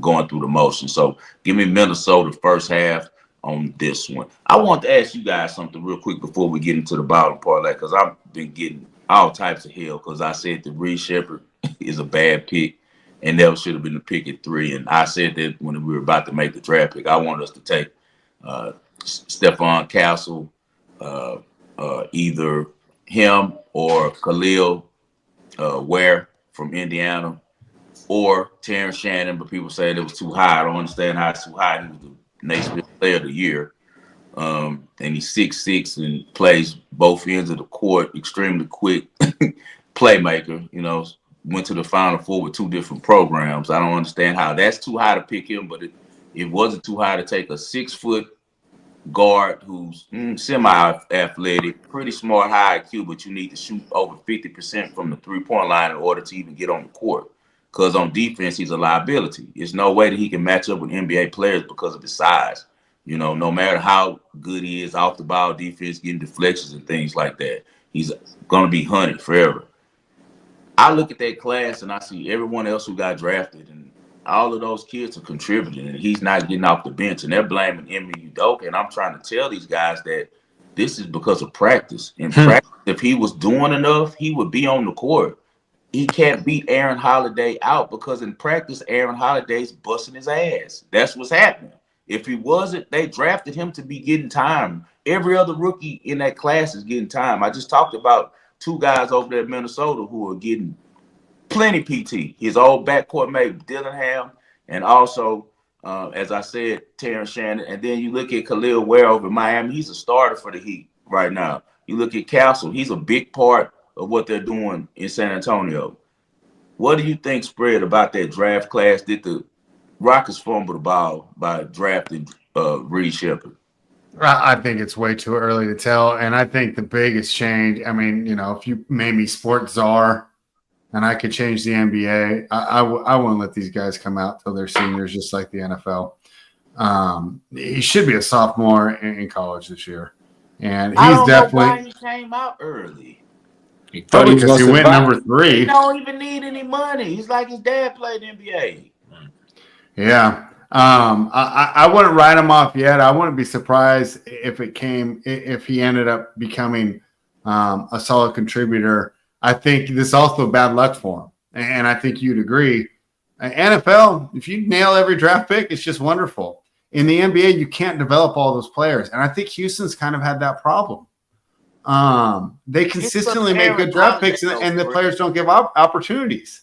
S1: going through the motion. So give me Minnesota first half on this one. I want to ask you guys something real quick before we get into the Ball and Parlay, because I've been getting all types of hell because I said that Reed Shepherd is a bad pick and never should have been the pick at 3. And I said that when we were about to make the draft pick, I wanted us to take Stephon Castle, either him or Khalil Ware from Indiana, or Terrence Shannon, but people said it was too high. I don't understand how it's too high. He was the Naismith Player of the Year. And he's 6'6" and plays both ends of the court, extremely quick playmaker, went to the Final Four with 2 different programs. I don't understand how that's too high to pick him, but it wasn't too high to take a 6-foot guard who's semi-athletic, pretty smart, high IQ, but you need to shoot over 50% from the three-point line in order to even get on the court. Because on defense, he's a liability. There's no way that he can match up with NBA players because of his size. No matter how good he is off the ball defense, getting deflections and things like that, he's going to be hunted forever. I look at that class and I see everyone else who got drafted, and all of those kids are contributing, and he's not getting off the bench, and they're blaming Emmy Udoka. And I'm trying to tell these guys that this is because of practice. In practice, if he was doing enough, he would be on the court. He can't beat Aaron Holiday out because in practice, Aaron Holiday's busting his ass. That's what's happening. If he wasn't, they drafted him to be getting time. Every other rookie in that class is getting time. I just talked about 2 guys over there in Minnesota who are getting plenty PT. His old backcourt mate, Dillingham, and also, as I said, Terrence Shannon. And then you look at Khalil Ware over in Miami. He's a starter for the Heat right now. You look at Castle. He's a big part of what they're doing in San Antonio. What do you think, Spread, about that draft class? Did the Rockets fumble the ball by drafting Reed Shepherd?
S3: I think it's way too early to tell. And I think the biggest change, if you made me sports czar and I could change the NBA, I wouldn't let these guys come out till they're seniors, just like the NFL. He should be a sophomore in college this year. And he's definitely.
S1: Know why he came out early.
S3: Probably because he went number 3.
S1: He don't even need any money. He's like his dad played NBA.
S3: Yeah. I wouldn't write him off yet. I wouldn't be surprised if he ended up becoming a solid contributor. I think this is also bad luck for him. And I think you'd agree. NFL, if you nail every draft pick, it's just wonderful. In the NBA, you can't develop all those players. And I think Houston's kind of had that problem. They consistently make good draft picks, and the players don't give up opportunities.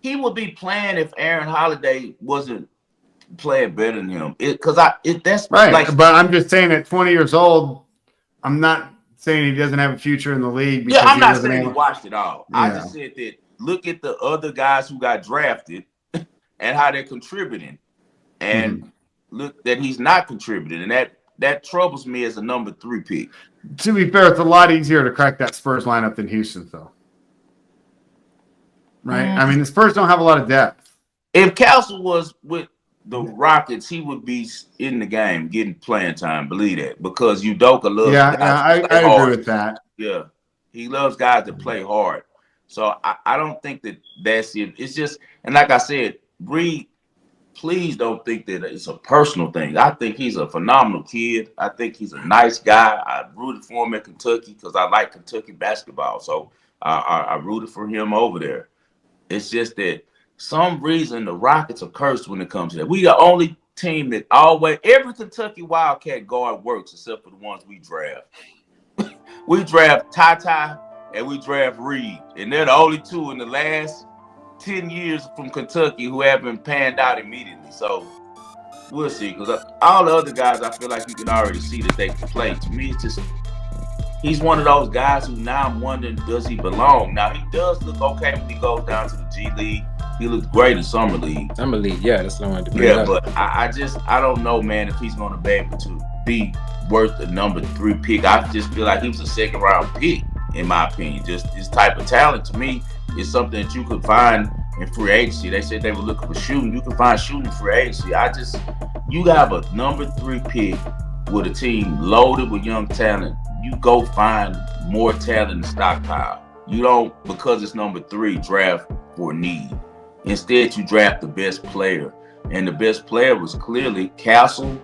S1: He would be playing if Aaron Holiday wasn't playing better than him. That's
S3: right.
S1: Like,
S3: but I'm just saying, at 20 years old, I'm not saying he doesn't have a future in the league.
S1: Yeah, I'm not saying he watched it all. Yeah. I just said that look at the other guys who got drafted and how they're contributing, and look that he's not contributing, and that troubles me as a number 3 pick.
S3: To be fair, it's a lot easier to crack that Spurs lineup than Houston, though. Right? The Spurs don't have a lot of depth.
S1: If Castle was with the Rockets, he would be in the game, getting playing time. Believe that, because Udoka loves.
S3: I agree with that.
S1: Yeah, he loves guys that play hard. So I don't think that's it. It's just, and like I said, Reed, please don't think that it's a personal thing. I think he's a phenomenal kid. I think he's a nice guy. I rooted for him in Kentucky because I like Kentucky basketball. So I rooted for him over there. It's just that some reason the Rockets are cursed when it comes to that. We the only team that every Kentucky Wildcat guard works except for the ones we draft. We draft Ty and we draft Reed. And they're the only two in the last 10 years from Kentucky who haven't panned out immediately. So we'll see. Because all the other guys, I feel like you can already see that they can play. To me, it's just he's one of those guys who now I'm wondering, does he belong? Now, he does look okay when he goes down to the G League. He looks great in Summer League.
S2: Summer League, yeah, that's what I wanted to bring up.
S1: But I don't know, man, if he's going to be able to be worth the number 3 pick. I just feel like he was a second round pick, in my opinion. Just his type of talent, to me, is something that you could find in free agency. They said they were looking for shooting. You can find shooting in free agency. You have a number 3 pick with a team loaded with young talent. You go find more talent in the stockpile. You don't, because it's number 3, draft for need. Instead, you draft the best player. And the best player was clearly Castle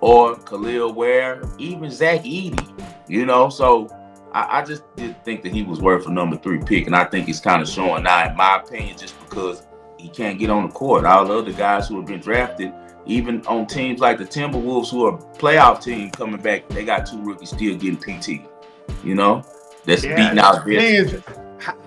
S1: or Khalil Ware, even Zach Edey. So I just didn't think that he was worth a number 3 pick. And I think he's kind of showing now, in my opinion, just because he can't get on the court. All the other guys who have been drafted, even on teams like the Timberwolves, who are a playoff team coming back, they got 2 rookies still getting PT. That's beating out.
S3: The thing is,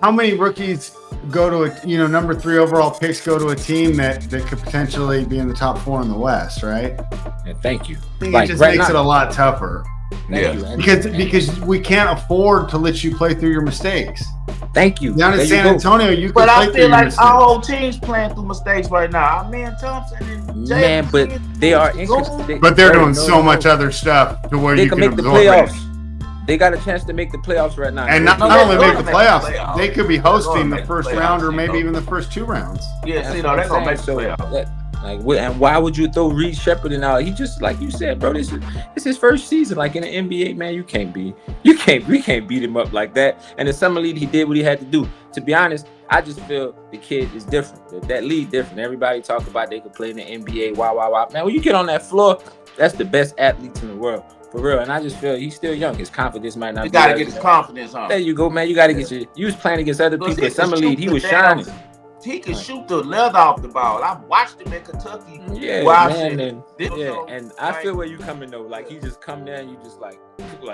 S3: how many rookies go to number 3 overall picks go to a team that could potentially be in the top 4 in the West, right?
S2: And thank you.
S3: I think it just makes it a lot tougher. Because we can't afford to let you play through your mistakes.
S2: Thank you.
S3: Down in San Antonio, you can
S1: but
S3: play
S1: I feel like
S3: our
S1: whole team's playing through mistakes right now. Man, Thompson and Jay,
S2: but they are
S3: but they're doing so much other stuff to where
S2: they
S3: you
S2: can
S3: can
S2: make the
S3: absorb
S2: playoffs.
S3: it.
S2: They got a chance to make the playoffs right now.
S3: And not only make the playoffs, they could be hosting the first round or maybe even the first 2 rounds.
S1: Yeah, they're gonna make the playoffs.
S2: And why would you throw Reed Shepherd in out? He just, like you said, bro, it's his first season. Like in the NBA, man, we can't beat him up like that. And in Summer League, he did what he had to do. To be honest, I just feel the kid is different. That league different. Everybody talk about they could play in the NBA. Wow. Man, when you get on that floor, that's the best athletes in the world. For real. And I just feel he's still young. His confidence might not be.
S1: You got to get his confidence on.
S2: There you go, man. You got to get you was playing against other people in Summer League. He was shining.
S1: He can shoot the leather off the ball. I watched him in Kentucky.
S2: Yeah, man. And I feel where you coming though. Like he just come there and you just like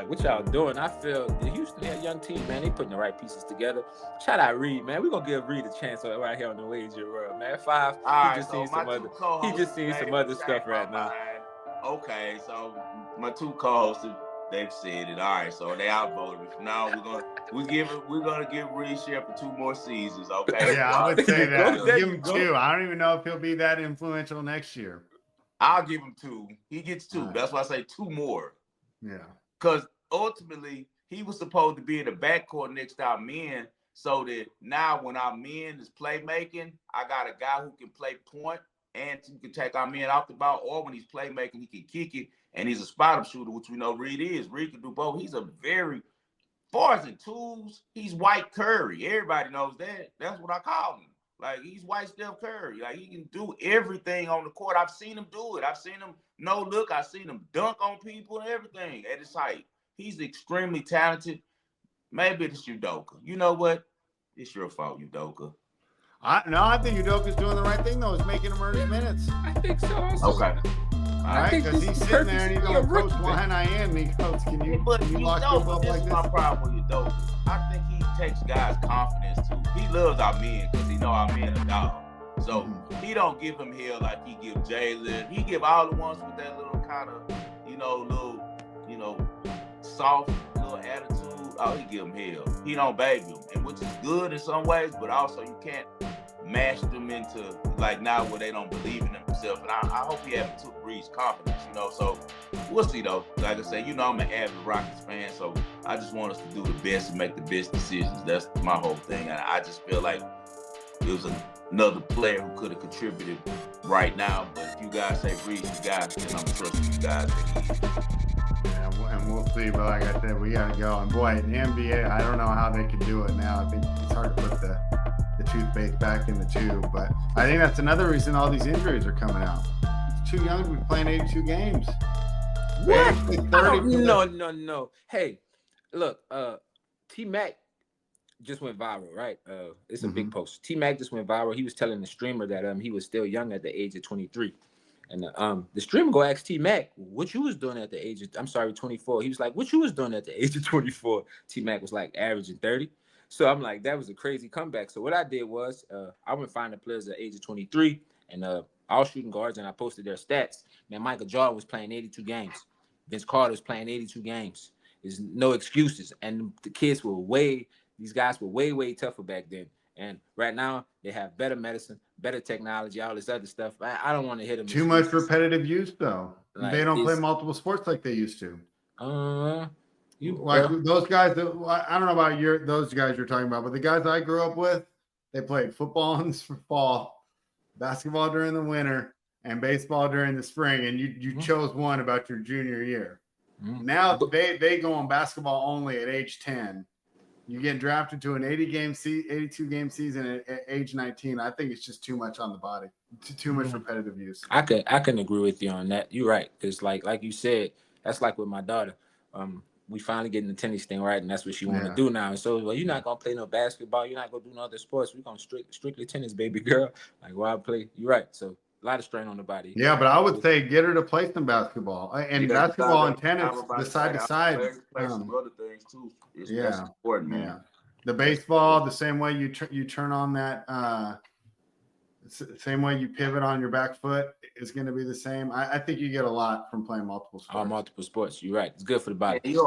S2: what y'all doing? I feel the Houston, that young team, man, they putting the right pieces together. Shout out Reed, man. We're gonna give Reed a chance right here on the Wagering World, man. 5. He just seen some other stuff right now.
S1: Okay, so my 2 co-hosts, they've said it. All right, so they outvoted me. Now we're gonna give Reed Shepherd 2 more seasons. Okay.
S3: Yeah, I would say that. Give him 2. I don't even know if he'll be that influential next year.
S1: I'll give him 2. He gets 2. That's why I say 2 more.
S3: Yeah.
S1: Because ultimately he was supposed to be in the backcourt next to our men, so that now when our men is playmaking, I got a guy who can play point and who can take our men off the ball, or when he's playmaking, he can kick it, and he's a spot-up shooter, which we know Reed is. Reed can do both. He's a very, far as in tools, he's white Curry. Everybody knows that. That's what I call him. Like, he's white Steph Curry. Like, he can do everything on the court. I've seen him do it. I've seen him no look. I've seen him dunk on people and everything at his height. He's extremely talented. Maybe it's Udoka. You know what? It's your fault, Udoka.
S3: I think Udoka's doing the right thing, though. He's making him earn his minutes.
S2: I think so also.
S1: Okay.
S3: All right, because he's sitting there and he's going to coach behind and he goes, can you lock him up like this?
S1: This is my problem with Udoka. I think he takes guys' confidence, too. He loves our men because he know our men are dogs. So he don't give him hell like he give Jalen. He give all the ones with that little kind of, soft little attitude. Oh, he give him hell. He don't baby him, and which is good in some ways, but also you can't mash them into like now where they don't believe in themselves. And I hope he haven't took Reed's confidence, So we'll see though. Like I said, I'm an avid Rockets fan, so I just want us to do the best and make the best decisions. That's my whole thing. And I just feel like it was another player who could have contributed right now. But if you guys say Reed's the guy, then I'm trusting you guys.
S3: Yeah, and we'll see. But like I said, we got to go. And boy, the NBA, I don't know how they can do it now. I think it's hard to put the toothpaste back in the tube. But I think that's another reason all these injuries are coming out. It's too young to be playing 82 games.
S2: What? No. Hey, look, T-Mac just went viral, right? It's a big post. T-Mac just went viral. He was telling the streamer that he was still young at the age of 23. And the streamer go ask T-Mac, what you was doing at the age of, 24. He was like, what you was doing at the age of 24? T-Mac was like averaging 30. So I'm like, that was a crazy comeback. So what I did was I went find the players at the age of 23 and all shooting guards, and I posted their stats. Man, Michael Jordan was playing 82 games. Vince Carter was playing 82 games. There's no excuses. And the kids these guys were way tougher back then. And right now they have better medicine, better technology, all this other stuff. I don't want to hit them.
S3: Too much repetitive use though. Like, they don't play multiple sports like they used to. Those guys. I don't know about those guys you're talking about, but the guys I grew up with, they played football in the fall, basketball during the winter, and baseball during the spring. And you chose one about your junior year. Now they go on basketball only at age 10. You get drafted to an 82 game season at age 19. I think it's just too much on the body. Too much repetitive use.
S2: I can agree with you on that. You're right. Because like you said, that's like with my daughter. We finally getting the tennis thing right, and that's what she want to do now. And so, well, you're not gonna play no basketball. You're not gonna do no other sports. We're gonna strictly tennis, baby girl. Like, why play? You're right. So a lot of strain on the body.
S3: Yeah, but I would say get her to play some basketball and basketball and tennis, the side to side.
S1: Play some other things too. That's important, man. Yeah.
S3: The baseball, the same way you turn on that. Same way you pivot on your back foot is going to be the same. I think you get a lot from playing multiple sports.
S2: Multiple sports. You're right. It's good for the body.
S1: And you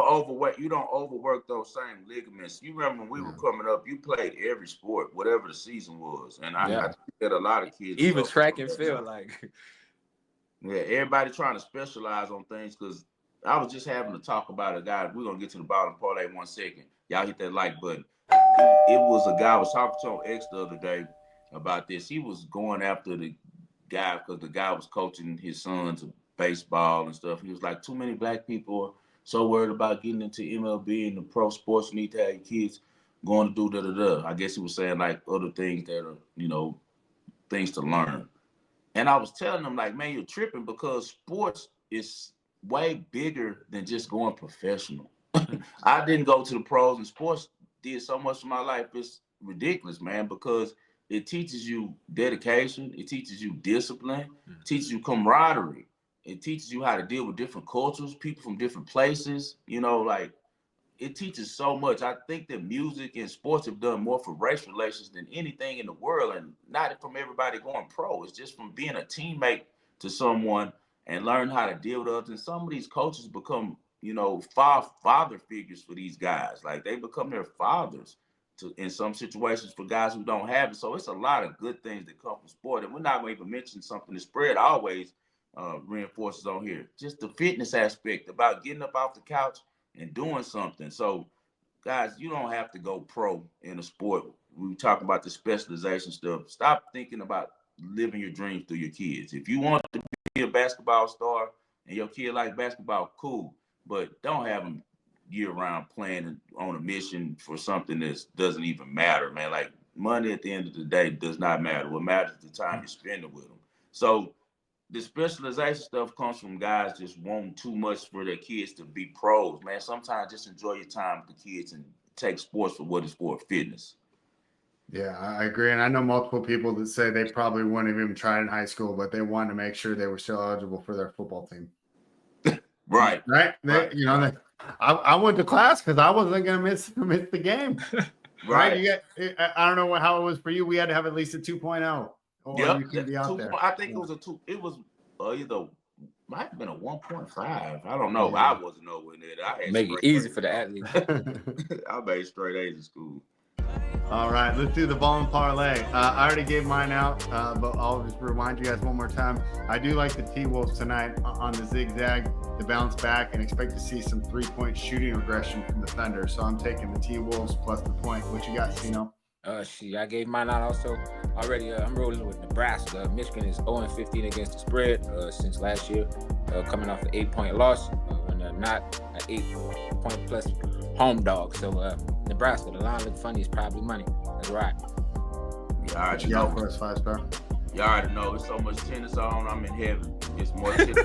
S1: don't overwork those same ligaments. You remember when we were coming up, you played every sport, whatever the season was. And I think that a lot of kids.
S2: Even track and field, like.
S1: Yeah, everybody trying to specialize on things because I was just having to talk about a guy. We're going to get to the Ball and Parlay in 1 second. Y'all hit that like button. It was a guy I was talking to on X the other day about this. He was going after the guy because the guy was coaching his sons of baseball and stuff. He was like, too many black people are so worried about getting into MLB and the pro sports. You need to have your kids going to do da-da-da. I guess he was saying like other things that are, things to learn. And I was telling him like, man, you're tripping because sports is way bigger than just going professional. I didn't go to the pros, and sports did so much of my life. It's ridiculous, man, because it teaches you dedication. It teaches you discipline. It teaches you camaraderie. It teaches you how to deal with different cultures, people from different places. It teaches so much. I think that music and sports have done more for race relations than anything in the world, and not from everybody going pro. It's just from being a teammate to someone and learn how to deal with others. And some of these coaches become, father figures for these guys. Like they become their fathers in some situations for guys who don't have it. So it's a lot of good things that come from sport. And we're not going to even mention something that Spread always reinforces on here. Just the fitness aspect about getting up off the couch and doing something. So guys, you don't have to go pro in a sport. We talk about the specialization stuff. Stop thinking about living your dreams through your kids. If you want to be a basketball star and your kid likes basketball, cool. But don't have them year-round playing on a mission for something that doesn't even matter, man. Like money at the end of the day does not matter. What matters is the time you're spending with them. So the specialization stuff comes from guys just wanting too much for their kids to be pros, man. Sometimes just enjoy your time with the kids and take sports for what it's for, fitness.
S3: Yeah, I agree. And I know multiple people that say they probably wouldn't have even tried in high school, but they wanted to make sure they were still eligible for their football team.
S1: Right.
S3: I went to class because I wasn't going to miss the game.
S1: Right.
S3: I don't know how it was for you. We had to have at least a 2.0.
S1: Yep.
S3: You can be out there.
S1: I think it was a 2. It was either might have been a 1.5. I don't know. Yeah. I wasn't nowhere near that. I had
S2: make it easy for the athlete.
S1: I made straight A's in school.
S3: All right, let's do the Ball and Parlay. I already gave mine out, but I'll just remind you guys one more time. I do like the T-Wolves tonight on the zigzag to bounce back and expect to see some 3-point shooting regression from the Thunder. So I'm taking the T-Wolves plus the point. What you got, Sino?
S2: I gave mine out also already. I'm rolling with Nebraska. Michigan is 0-15 against the spread since last year, coming off an 8-point loss when not an 8-point plus home dog. So Nebraska, the line look funny. It's probably money. That's right.
S1: You already
S3: Yeah,
S1: know.
S3: for us 5-star.
S1: You already know. There's so much tennis on. I'm in heaven. It's more tennis.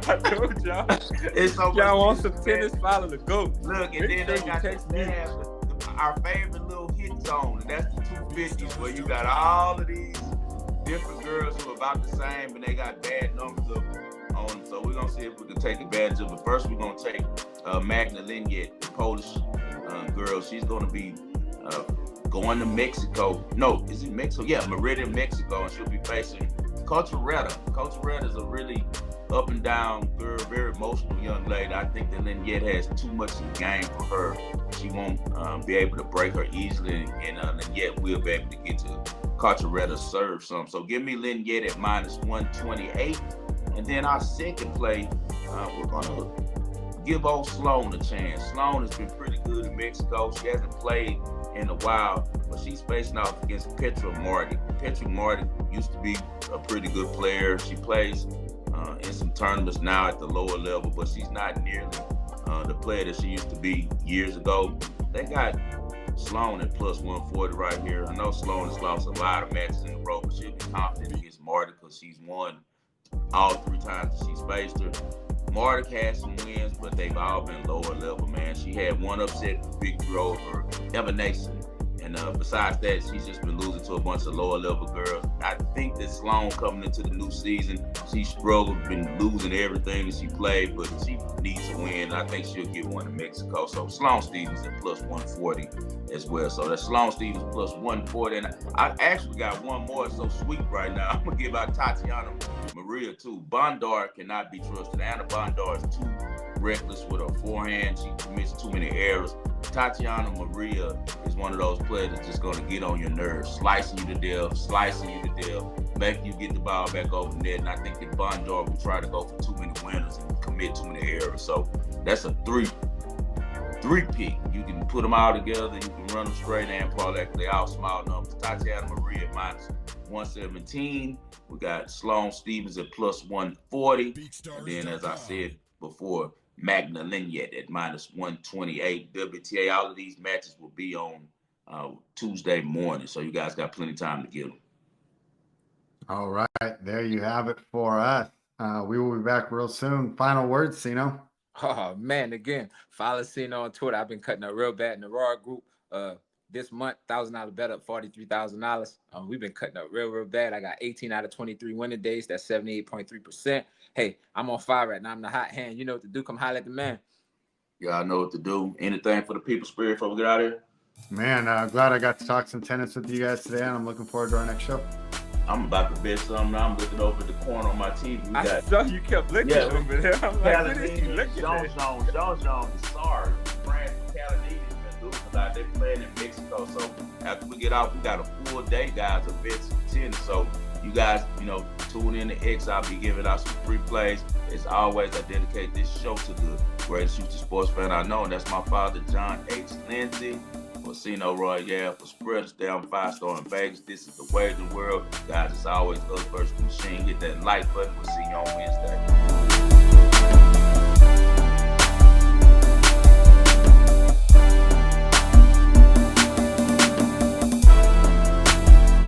S2: I told y'all.
S1: It's so much
S2: Y'all want some
S1: tennis,
S2: tennis? Follow the GOAT.
S1: Look, and then they got our favorite little hit zone, and that's the 250s, where you got all of these different girls who are about the same, and they got bad numbers on them. So we're gonna see if we can take advantage of it. First, we're gonna take Magna Linyet, the Polish girl. She's gonna be going to Mexico. No, is it Mexico? Yeah, Merida, Mexico, and she'll be facing Coach-Retta. Coach-Retta is a really up and down girl, very emotional young lady. I think that Linyet has too much in the game for her. She won't be able to break her easily, and Linyet will be able to get to Coach-Retta serve some. So give me Linyet at -128. And then our second play, we're going to give old Sloan a chance. Sloan has been pretty good in Mexico. She hasn't played in a while, but she's facing off against Petra Martic. Petra Martic used to be a pretty good player. She plays in some tournaments now at the lower level, but she's not nearly the player that she used to be years ago. They got Sloan at +140 right here. I know Sloan has lost a lot of matches in a row, but she'll be confident against Martic because she's won all 3 times that she's faced her. Martic had some wins, but they've all been lower level, man. She had one upset victory over Evanescence. And besides that, she's just been losing to a bunch of lower level girls. I think that Sloan coming into the new season, she struggled, been losing everything that she played, but she needs to win. I think she'll get one in Mexico. So Sloan Stevens at +140 as well. So that's Sloan Stevens +140. And I actually got one more. It's so sweet right now. I'm going to give out Tatiana Maria too. Bondar cannot be trusted. Anna Bondar is too reckless with her forehand. She commits too many errors. Tatiana Maria is one of those players that's just going to get on your nerves, slicing you to death, making you get the ball back over the net. And I think that Bondar will try to go for too many winners and commit too many errors. So that's a three pick. You can put them all together. You can run them straight and parlay. They all small numbers. Tatiana Maria at -117. We got Sloan Stevens at +140. And then, as I said before, Magna Linyet at -128. WTA, all of these matches will be on Tuesday morning, so you guys got plenty of time to get them.
S3: All right, there you have it for us. We will be back real soon. Final words, Sino.
S2: Oh man, again, follow Sino on Twitter. I've been cutting up real bad in the Raw group. This month, $1,000 bet up, $43,000. We've been cutting up real bad. I got 18 out of 23 winning days. That's 78.3%. Hey, I'm on fire right now. I'm the hot hand. You know what to do. Come holler at the man.
S1: Yeah, I know what to do. Anything for the people spirit before we get out of here?
S3: Man, glad I got to talk some tennis with you guys today, and I'm looking forward to our next show.
S1: I'm about to bet something. Now I'm looking over the corner on my TV.
S2: I saw you kept looking over there. I'm like, what is he looking at?
S1: Jones, sorry. France and Caledonia's been losing out. They're playing in Mexico. So after we get out, we got a full day, guys, of bets and tennis. So you guys, tune in to X. I'll be giving out some free plays. As always, I dedicate this show to the greatest future sports fan I know, and that's my father, John H. Lindsay. For Sino Royale, for Spread Astaire, 5-star in Vegas. This is the Wagering World. Guys, it's always us versus the machine. Hit that like button. We'll see you on Wednesday.